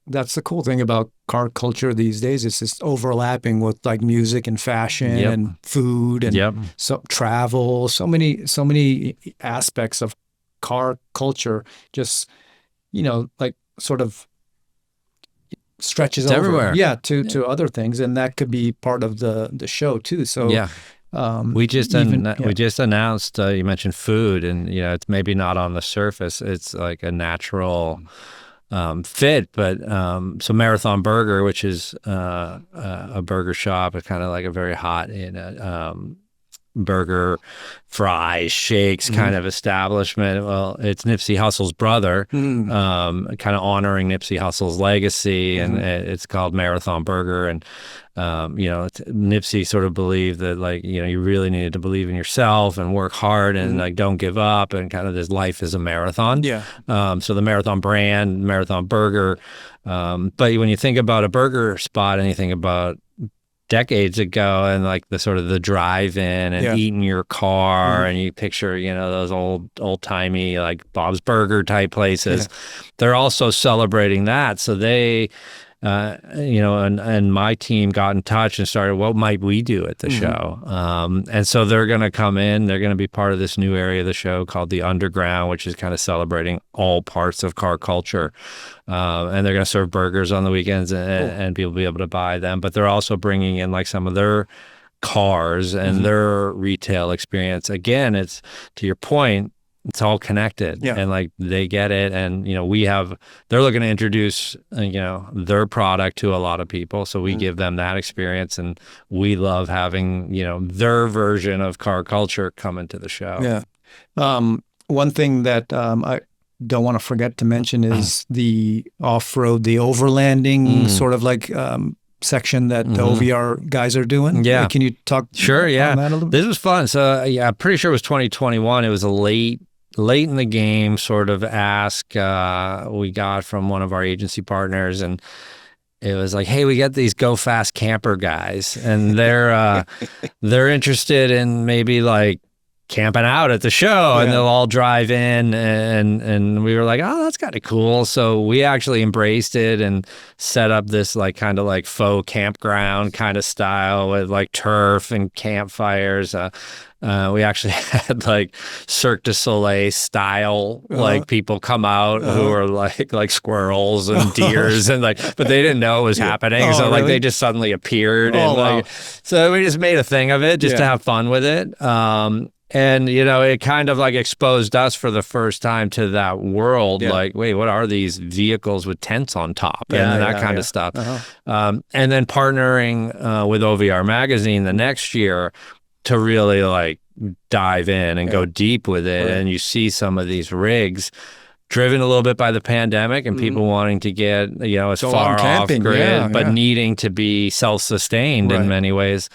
that's the cool thing about car culture these days. It's just overlapping with like music and fashion and food and so travel. So many aspects of car culture. Just, you know, like sort of stretches over everywhere. To other things, and that could be part of the show too. So we just announced. You mentioned food, and you know, it's maybe not on the surface. It's like a natural fit, but so Marathon Burger, which is a burger shop, it's kind of like a very hot burger, fries, shakes kind of establishment. Well, it's Nipsey Hussle's brother, kind of honoring Nipsey Hussle's legacy, and it's called Marathon Burger. And you know, Nipsey sort of believed that, like, you know, you really needed to believe in yourself and work hard and like don't give up, and kind of this life is a marathon. So the Marathon brand, Marathon Burger. But when you think about a burger spot and you think about decades ago and like the sort of the drive-in and eating your car, and you picture, you know, those old-timey like Bob's Burger type places, they're also celebrating that. So they you know, and my team got in touch and started, what might we do at the show? And so they're going to come in, they're going to be part of this new area of the show called the Underground, which is kind of celebrating all parts of car culture. And they're going to serve burgers on the weekends, and people will be able to buy them. But they're also bringing in like some of their cars and their retail experience. Again, it's, to your point, it's all connected, and like they get it. And, you know, they're looking to introduce, you know, their product to a lot of people. So we give them that experience, and we love having, you know, their version of car culture come into the show. One thing that I don't want to forget to mention is the off-road, the overlanding sort of like section that the OVR guys are doing. Can you talk on that a little bit? This was fun. So I'm pretty sure it was 2021. It was a late in the game sort of ask we got from one of our agency partners, and it was like, hey, we got these Go Fast camper guys, and they're interested in maybe like camping out at the show, and they'll all drive in, and we were like, oh, that's kind of cool. So we actually embraced it and set up this like kind of like faux campground kind of style with like turf and campfires. We actually had like Cirque du Soleil style, like people come out who are like squirrels and deers, and like, but they didn't know it was happening. So like they just suddenly appeared, and like, so we just made a thing of it just to have fun with it. And, you know, it kind of like exposed us for the first time to that world. Like, wait, what are these vehicles with tents on top and that kind of stuff? And then partnering with OVR Magazine the next year to really like dive in and go deep with it. And you see some of these rigs driven a little bit by the pandemic and people wanting to get, you know, as far off grid, but needing to be self-sustained in many ways.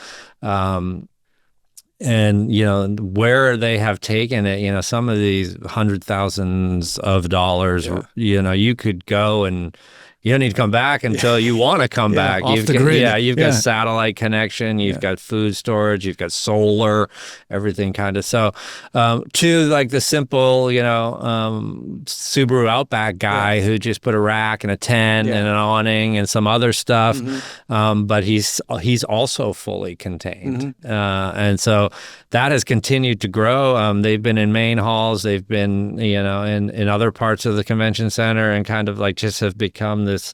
And, you know, where they have taken it, you know, some of these $100,000s of dollars, you know, you could go and you don't need to come back until you want to come back. Off You've the got, grid. you've got satellite connection, you've got food storage, you've got solar, everything kind of. So, to like the simple, Subaru Outback guy who just put a rack and a tent and an awning and some other stuff, but he's also fully contained, and so that has continued to grow. They've been in main halls, they've been in other parts of the convention center, and kind of like just have become this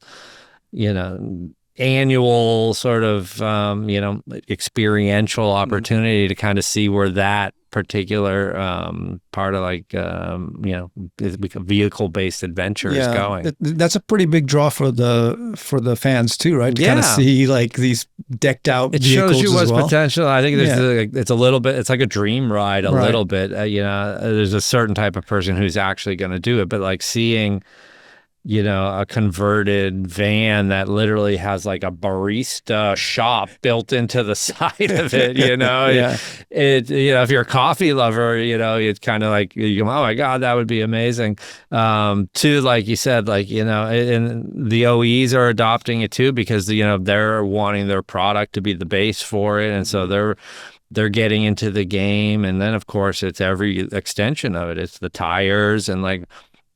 annual sort of experiential opportunity to kind of see where that particular part of like vehicle-based adventure is going. That's a pretty big draw for the fans too, right? To kind of see like these decked out vehicles shows you what's as well. potential. I think there's it's a little bit, it's like a dream ride a little bit. There's a certain type of person who's actually going to do it, but like seeing a converted van that literally has like a barista shop built into the side of it, if you're a coffee lover, it's kind of like, oh my God, that would be amazing. To, like you said, like, and the OEs are adopting it too, because, they're wanting their product to be the base for it. And so they're getting into the game. And then of course it's every extension of it. It's the tires, and like,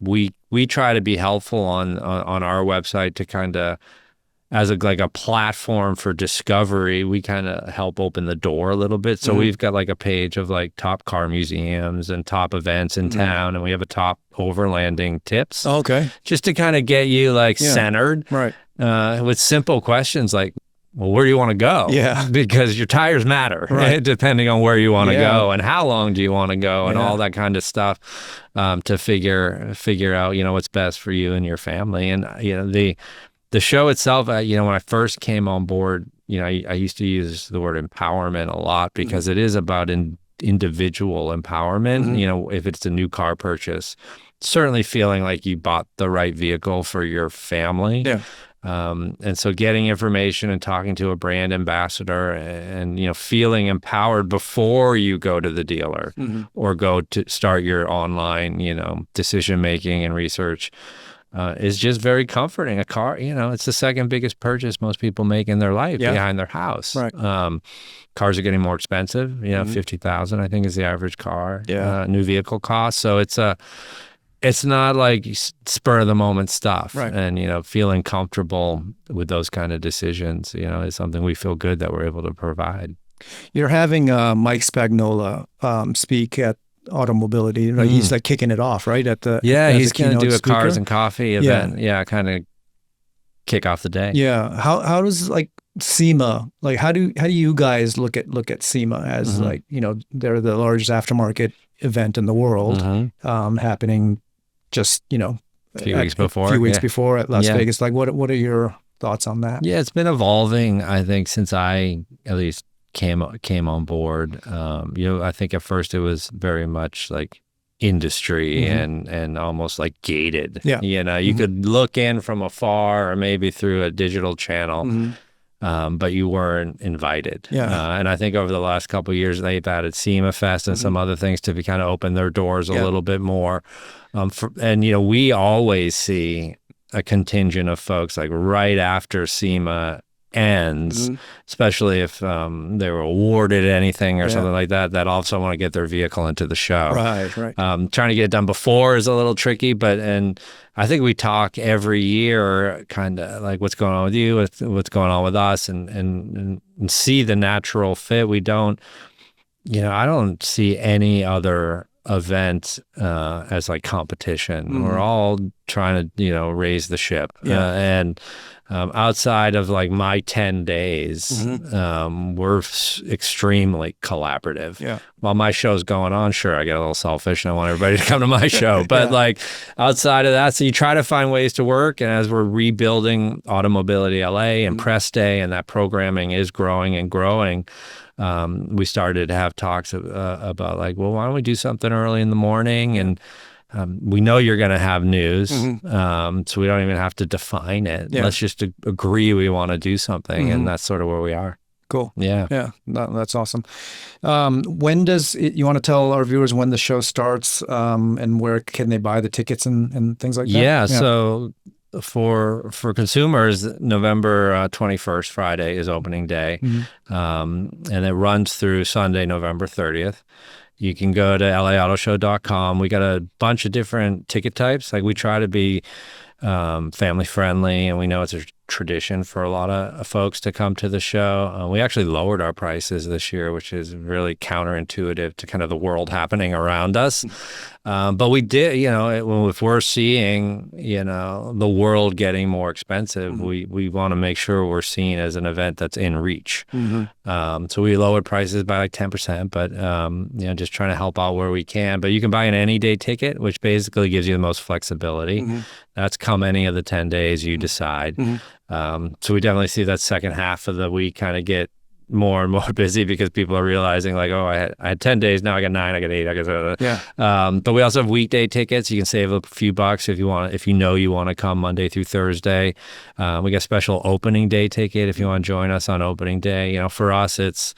we try to be helpful on our website to kind of, as a platform for discovery, we kind of help open the door a little bit. So we've got like a page of like top car museums and top events in town, and we have a top overlanding tips. Okay. Just to kind of get you like centered, right? With simple questions like, well, where do you want to go? Yeah. Because your tires matter, right? Depending on where you want to go and how long do you want to go and all that kind of stuff, to figure out, what's best for you and your family. And, the show itself, when I first came on board, I used to use the word empowerment a lot, because it is about individual empowerment. If it's a new car purchase, certainly feeling like you bought the right vehicle for your family. Yeah. And so getting information and talking to a brand ambassador and, feeling empowered before you go to the dealer or go to start your online, decision-making and research, is just very comforting. A car, it's the second biggest purchase most people make in their life behind their house. Right. Cars are getting more expensive, $50,000, I think, is the average car, new vehicle cost. So it's not like spur of the moment stuff. Right. And, feeling comfortable with those kind of decisions, is something we feel good that we're able to provide. You're having Mike Spagnola speak at Automobility. Right? He's like kicking it off, right? He's going to do a Cars and Coffee event. Yeah, kind of kick off the day. Yeah. How does like SEMA, like how do you guys look at SEMA as like, they're the largest aftermarket event in the world, happening just, a few weeks before at Las Vegas. Like what are your thoughts on that? Yeah, it's been evolving, I think, since I at least came on board. I think at first it was very much like industry and almost like gated. Yeah. You could look in from afar or maybe through a digital channel. But you weren't invited. Yeah. And I think over the last couple of years, they've added SEMA Fest and some other things to kind of open their doors a little bit more. We always see a contingent of folks like right after SEMA ends, especially if they were awarded anything or something like that also want to get their vehicle into the show. Right. Trying to get it done before is a little tricky, and I think we talk every year kind of like what's going on with you, what's going on with us, and see the natural fit. We don't, I don't see any other event as like competition. We're all trying to, raise the ship. And outside of like my 10 days, we're extremely collaborative. Yeah. While my show's going on, sure, I get a little selfish and I want everybody to come to my show. But like outside of that, so you try to find ways to work. And as we're rebuilding Automobility LA and Press Day, and that programming is growing and growing, we started to have talks about like, well, why don't we do something early in the morning? And we know you're going to have news, so we don't even have to define it. Yeah. Let's just agree we want to do something, and that's sort of where we are. Cool. Yeah. That's awesome. When does you want to tell our viewers when the show starts, and where can they buy the tickets and things like that? Yeah. So for consumers, November 21st, Friday, is opening day, and it runs through Sunday, November 30th. You can go to lautoshow.com. We got a bunch of different ticket types. Like, we try to be family friendly, and we know it's a tradition for a lot of folks to come to the show. We actually lowered our prices this year, which is really counterintuitive to kind of the world happening around us. But we did, if we're seeing, the world getting more expensive, we want to make sure we're seen as an event that's in reach. So we lowered prices by like 10%, but, just trying to help out where we can. But you can buy an any day ticket, which basically gives you the most flexibility. That's come any of the 10 days you decide. So we definitely see that second half of the week kind of get more and more busy because people are realizing like, oh, I had 10 days, now I got 9, I got 8, I got but we also have weekday tickets. You can save a few bucks if you want, if you want to come Monday through Thursday. We got special opening day ticket if you want to join us on opening day. For us, it's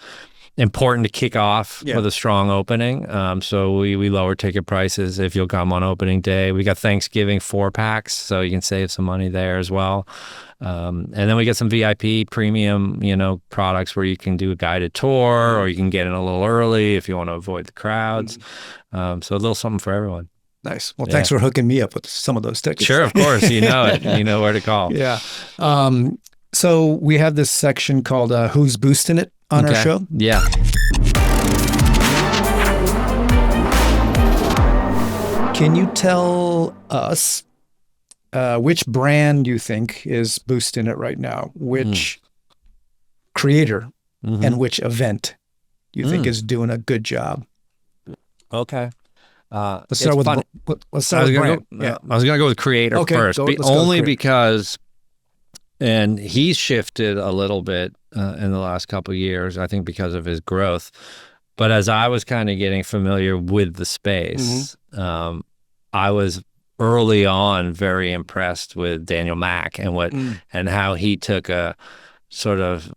important to kick off with a strong opening. So we lower ticket prices if you'll come on opening day. We got Thanksgiving 4-packs, so you can save some money there as well. And then we get some VIP premium, products where you can do a guided tour, or you can get in a little early if you want to avoid the crowds. So a little something for everyone. Nice. Well, thanks for hooking me up with some of those tickets. Sure, of course. You know it. You know where to call. Yeah. So we have this section called Who's Boosting It on our show. Yeah. Can you tell us which brand you think is boosting it right now? Which creator and which event you think is doing a good job? Okay. Let's start with brand. I was going to go with creator first, only because, and he's shifted a little bit in the last couple of years, I think because of his growth. But as I was kind of getting familiar with the space, I was early on very impressed with Daniel Mack and and how he took a sort of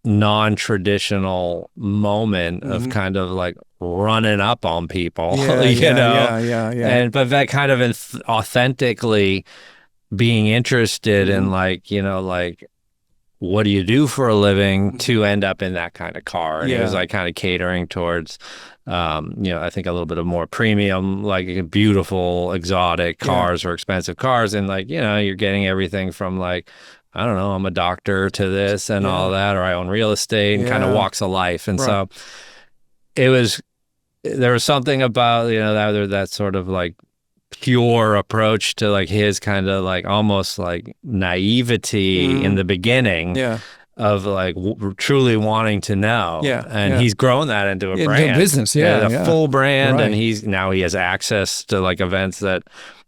non-traditional moment of kind of like running up on people, and but that kind of authentically being interested in like what do you do for a living to end up in that kind of car, and it was like kind of catering towards I think a little bit of more premium, like beautiful exotic cars or expensive cars, and like you're getting everything from like, I don't know, I'm a doctor to this and all that, or I own real estate, and kind of walks of life. And so there was something about, that sort of like pure approach to like his kind of like almost like naivety in the beginning of like truly wanting to know. And he's grown that into a brand. Into business, a full brand. And he has access to like events that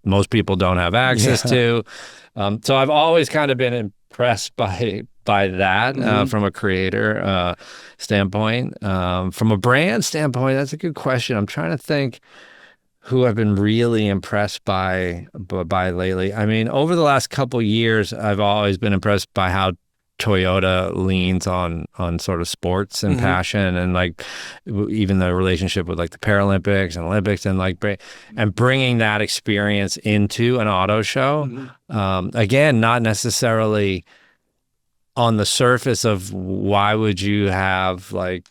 most people don't have access to. So I've always kind of been impressed by that from a creator standpoint. From a brand standpoint, that's a good question. I'm trying to think who I've been really impressed by lately. I mean, over the last couple years, I've always been impressed by how Toyota leans on sort of sports and passion, and like even the relationship with like the Paralympics and Olympics, and like and bringing that experience into an auto show. Again, not necessarily on the surface of why would you have like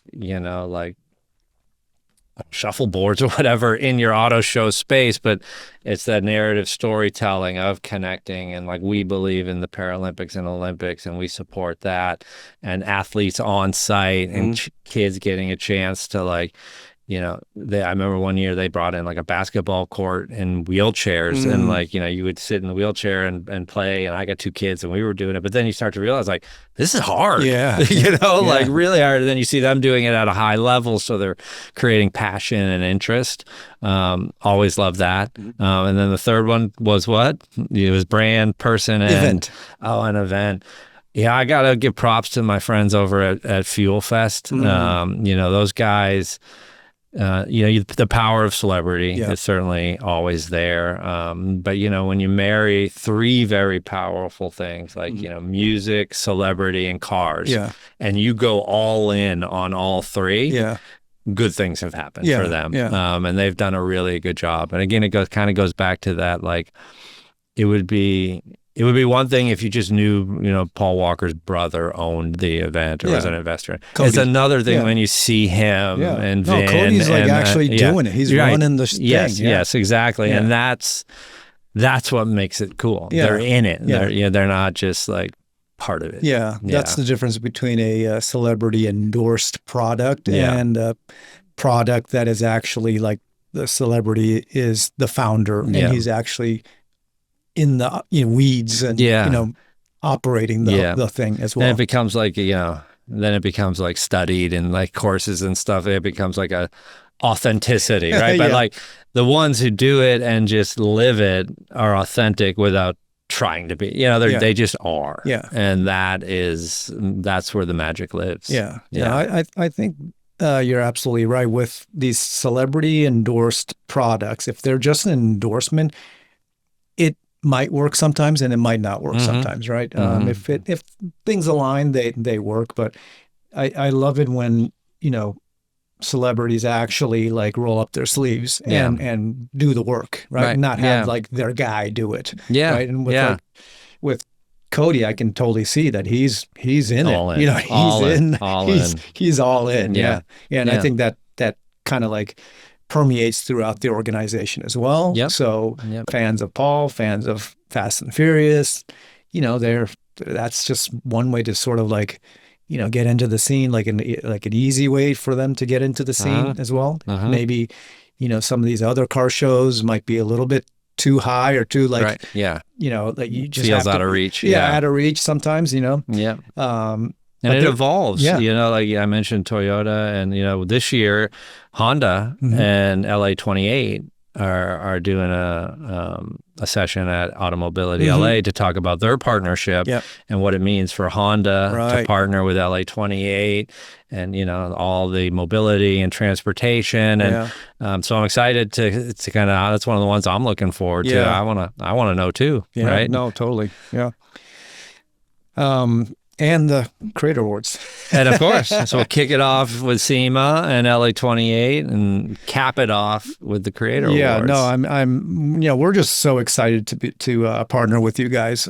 shuffleboards or whatever in your auto show space, but it's that narrative storytelling of connecting, and like we believe in the Paralympics and Olympics, and we support that, and athletes on site and kids getting a chance to like, I remember one year they brought in like a basketball court and wheelchairs, and like, you would sit in the wheelchair and play, and I got 2 kids and we were doing it, but then you start to realize like, this is hard, like really hard. And then you see them doing it at a high level. So they're creating passion and interest. Always love that. And then the third one was what? It was brand, person, and event. An event. Yeah, I got to give props to my friends over at Fuel Fest. Those guys, the power of celebrity is certainly always there. But, when you marry 3 very powerful things like, music, celebrity, and cars, and you go all in on all 3, good things have happened for them. And they've done a really good job. And again, it goes back to that, like, it would be one thing if you just knew, Paul Walker's brother owned the event or was an investor. Cody. It's another thing when you see him and Vin. Cody's like and, actually doing it. He's running the thing. Yes, exactly. And that's what makes it cool. Yeah. They're in it. They're not just like part of it. Yeah, that's the difference between a celebrity endorsed product and a product that is actually like the celebrity is the founder and he's actually in the weeds and operating the thing as well. And it becomes like then it becomes like studied and like courses and stuff. It becomes like a authenticity, right? But like the ones who do it and just live it are authentic without trying to be. They just are. Yeah. And that's where the magic lives. Yeah. I think you're absolutely right with these celebrity endorsed products. If they're just an endorsement, it might work sometimes and it might not work sometimes, right? If things align, they work. But I love it when celebrities actually like roll up their sleeves and do the work, right? Not have like their guy do it, right? And with Cody, I can totally see that he's in all it. In. He's all in. He's all in. Yeah. And I think that kind of like permeates throughout the organization as well. So fans of Paul, fans of Fast and Furious, that's just one way to sort of like, get into the scene, like an easy way for them to get into the scene as well. Maybe, some of these other car shows might be a little bit too high or too like, like you just feels out of reach. Out of reach sometimes, And it evolves, like I mentioned Toyota and, this year Honda and LA28 are doing a session at Automobility LA to talk about their partnership and what it means for Honda to partner with LA28 and, all the mobility and transportation. And so I'm excited to kind of, that's one of the ones I'm looking forward to. I want to know too, right? No, totally. Yeah. And the Creator Awards. And of course, so we'll kick it off with SEMA and LA28 and cap it off with the Creator Awards. Yeah, no, I'm we're just so excited to partner with you guys.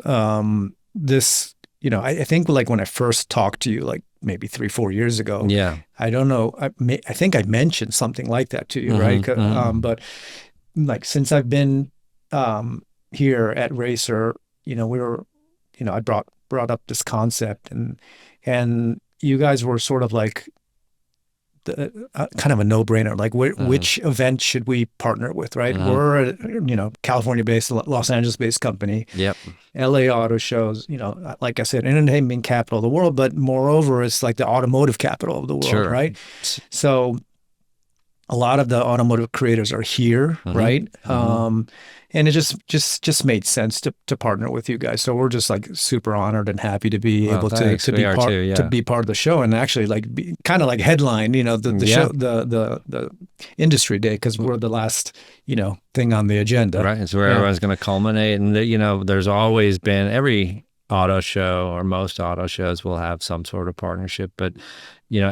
This, I think like when I first talked to you, like maybe 3-4 years ago. Yeah. I don't know. I think I mentioned something like that to you, right? But like since I've been here at Racer, we were, I brought up this concept and you guys were sort of like the kind of a no-brainer, like which event should we partner with, right? We're a California-based, Los Angeles-based company. LA Auto Shows, like I said, entertainment capital of the world, but moreover it's like the automotive capital of the world, right? So a lot of the automotive creators are here, right? And it just made sense to partner with you guys. So we're just like super honored and happy to be able to be part of the show and actually like be kind of like headline, the show, the industry day, because we're the last thing on the agenda. Right, it's where everyone's going to culminate, and there's always been every auto show or most auto shows will have some sort of partnership, but being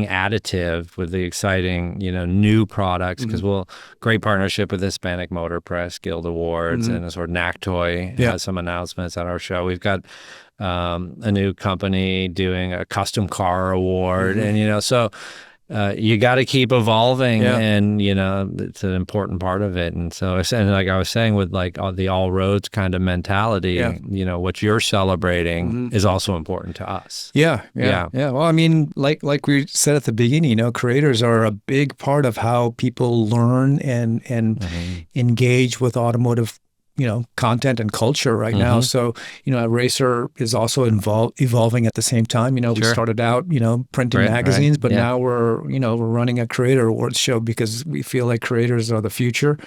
additive with the exciting, new products, because great partnership with Hispanic Motor Press Guild Awards and a sort of NACTOY has some announcements at our show. We've got a new company doing a custom car award, and so you got to keep evolving, and it's an important part of it. And so, and like I was saying, with like the all roads kind of mentality, what you're celebrating is also important to us. Yeah. Well, I mean, like we said at the beginning, creators are a big part of how people learn and engage with automotive content and culture right now. So, Racer is also evolving at the same time. We started out, printing magazines, but now we're running a Creator Awards show because we feel like creators are the future,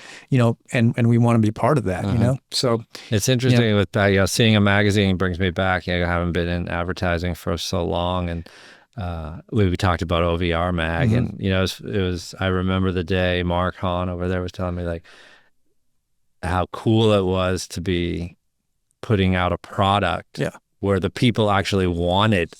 and we want to be part of that, So it's interesting with that, seeing a magazine brings me back. I haven't been in advertising for so long, and we talked about OVR Mag, and it was. I remember the day Mark Hahn over there was telling me like how cool it was to be putting out a product where the people actually wanted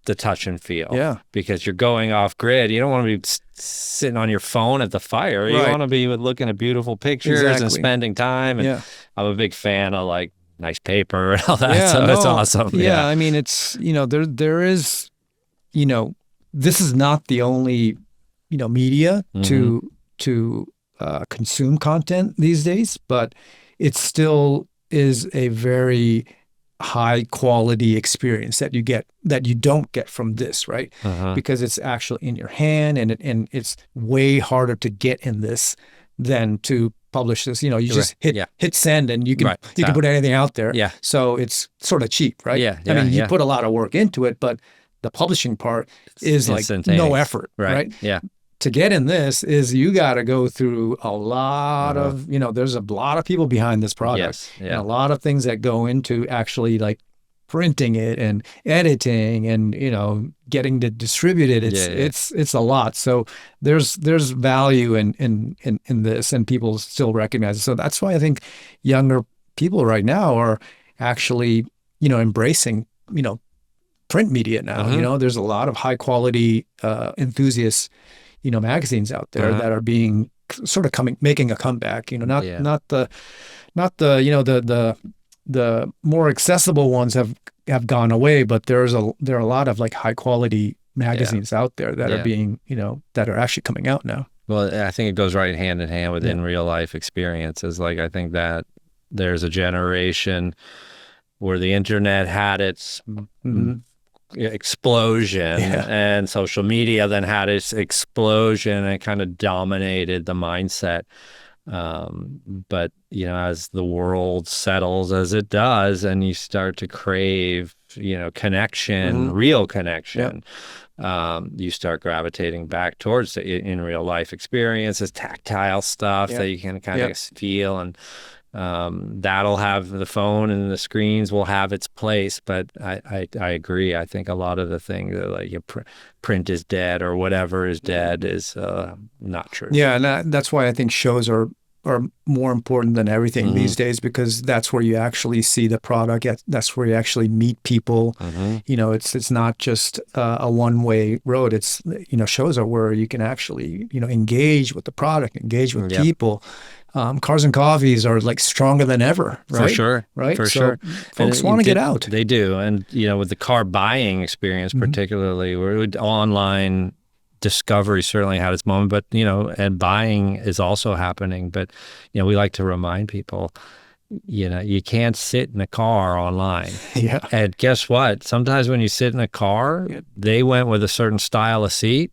the touch and feel. Yeah. Because you're going off grid. You don't want to be sitting on your phone at the fire. You Right. want to be looking at beautiful pictures and Exactly. spending time. And Yeah. I'm a big fan of like nice paper and all that. Yeah, So that's no, awesome. Yeah, I mean, it's, there is, this is not the only, media to consume content these days, but it still is a very high quality experience that you don't get from this, right? Because it's actually in your hand, and it's way harder to get in this than to publish this. You just hit send, and you can put anything out there. Yeah. So it's sort of cheap, right? Yeah, I mean, you yeah. put a lot of work into it, but the publishing part is like no effort, right? Yeah. To get in this is you got to go through a lot of, there's a lot of people behind this product. Yes, yeah. And a lot of things that go into actually like printing it and editing and, getting to distribute it. It's a lot. So there's value in this, and people still recognize it. So that's why I think younger people right now are actually, embracing, print media now. There's a lot of high quality enthusiasts, magazines out there that are being sort of making a comeback. Not the the more accessible ones have gone away, but there are a lot of like high quality magazines out there that are being that are actually coming out now. Well, I think it goes right hand in hand with in real life experiences. Like, I think that there's a generation where the internet had its explosion, and social media then had its explosion, and it kind of dominated the mindset. But as the world settles as it does, and you start to crave connection, real connection, you start gravitating back towards the in real life experiences, tactile stuff that you can kind of feel, and that'll have, the phone and the screens will have its place. But I agree. I think a lot of the things that like print is dead or whatever is dead is not true. Yeah, and that's why I think shows are more important than everything these days, because that's where you actually see the product. That's where you actually meet people. It's not just a one-way road. It's shows are where you can actually engage with the product, engage with people. Cars and coffees are like stronger than ever, right? For sure. Right? For sure. Folks want to get out. They do. And, with the car buying experience, particularly, where online discovery certainly had its moment, but, and buying is also happening. But, we like to remind people, you can't sit in a car online. Yeah. And guess what? Sometimes when you sit in a car, they went with a certain style of seat.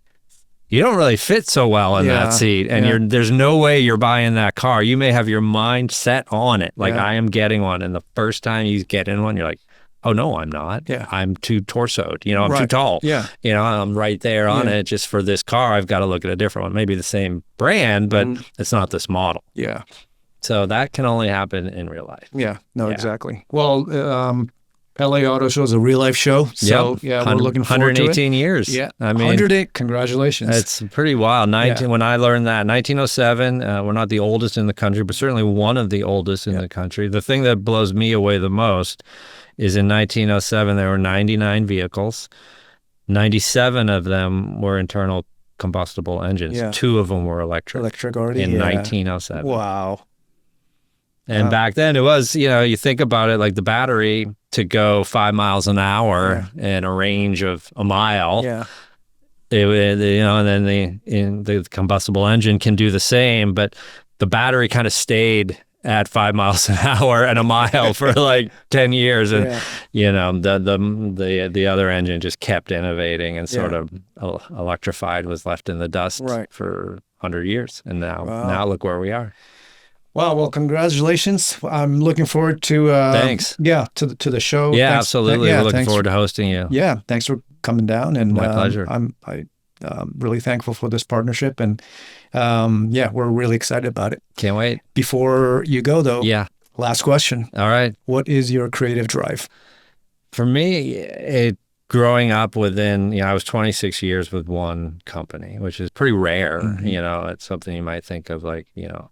You don't really fit so well in that seat, and there's no way you're buying that car. You may have your mind set on it, like I am getting one, and the first time you get in one, you're like, oh no, I'm not. Yeah. I'm too torsoed. I'm too tall. Yeah. I'm right there on it. Just for this car, I've got to look at a different one. Maybe the same brand, but it's not this model. Yeah. So that can only happen in real life. Yeah. No, exactly. Well, LA Auto Show is a real life show. So we're looking forward to it. 118 years. Yeah. I mean, 108. Congratulations. It's pretty wild. When I learned that, 1907, we're not the oldest in the country, but certainly one of the oldest in the country. The thing that blows me away the most is in 1907, there were 99 vehicles. 97 of them were internal combustible engines. Yeah. 2 of them were electric. Electric already? In 1907. Wow. And back then it was, you think about it, like the battery to go 5 miles an hour in a range of a mile. Yeah. And then the combustible engine can do the same, but the battery kind of stayed at 5 miles an hour and a mile for like 10 years. And, the other engine just kept innovating and sort of electrified, was left in the dust for 100 years. And now look where we are. Wow. Well, congratulations. I'm looking forward to thanks. Yeah, to the show. Yeah, Thanks. absolutely. We're looking forward to hosting you. Yeah, thanks for coming down. And my pleasure. I'm really thankful for this partnership, and we're really excited about it. Can't wait. Before you go though, last question. All right. What is your creative drive? For me, growing up within, I was 26 years with one company, which is pretty rare. It's something you might think of like,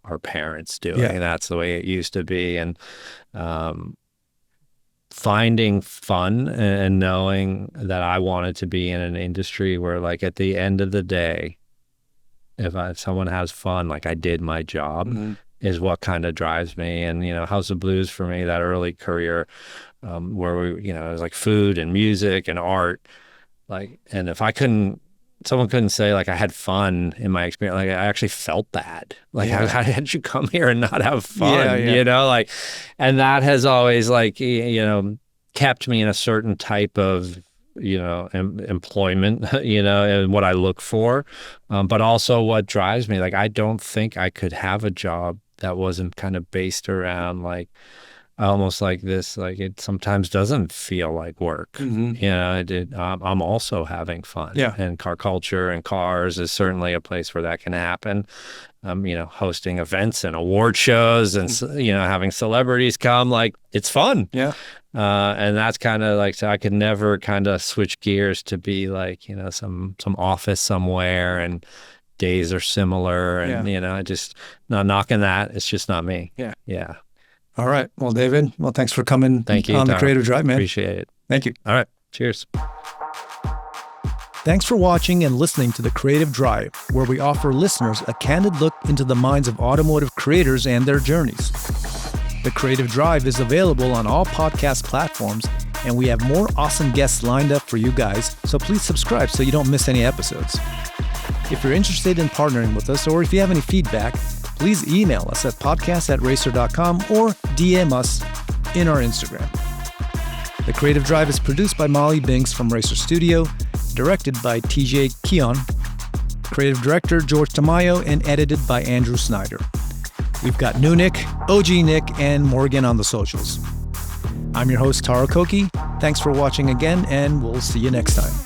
our parents doing. That's the way it used to be. And finding fun and knowing that I wanted to be in an industry where, like, at the end of the day, if someone has fun, like, I did my job, is what kind of drives me. And, House of Blues for me, that early career, where we, it was like food and music and art, like, and if someone couldn't say, like, I had fun in my experience, like, I actually felt bad. Like, how did you come here and not have fun? Like, and that has always, like, kept me in a certain type of, employment, and what I look for, but also what drives me. Like, I don't think I could have a job that wasn't kind of based around, like, almost like this, like, it sometimes doesn't feel like work. I'm also having fun. And car culture and cars is certainly a place where that can happen. Hosting events and award shows and, having celebrities come, like, it's fun. And that's kind of like, so I could never kind of switch gears to be like, some office somewhere and days are similar. And, I just, not knocking that. It's just not me. Yeah. All right. Well, David, thanks for coming Thank you, on Tom. The Creative Drive, man. Appreciate it. Thank you. All right. Cheers. Thanks for watching and listening to The Creative Drive, where we offer listeners a candid look into the minds of automotive creators and their journeys. The Creative Drive is available on all podcast platforms, and we have more awesome guests lined up for you guys, so please subscribe so you don't miss any episodes. If you're interested in partnering with us, or if you have any feedback, please email us at podcast@racer.com or DM us in our Instagram. The Creative Drive is produced by Molly Binks from Racer Studio, directed by TJ Keon, creative director George Tamayo, and edited by Andrew Snyder. We've got New Nick, OG Nick, and Morgan on the socials. I'm your host, Taro Koki. Thanks for watching again, and we'll see you next time.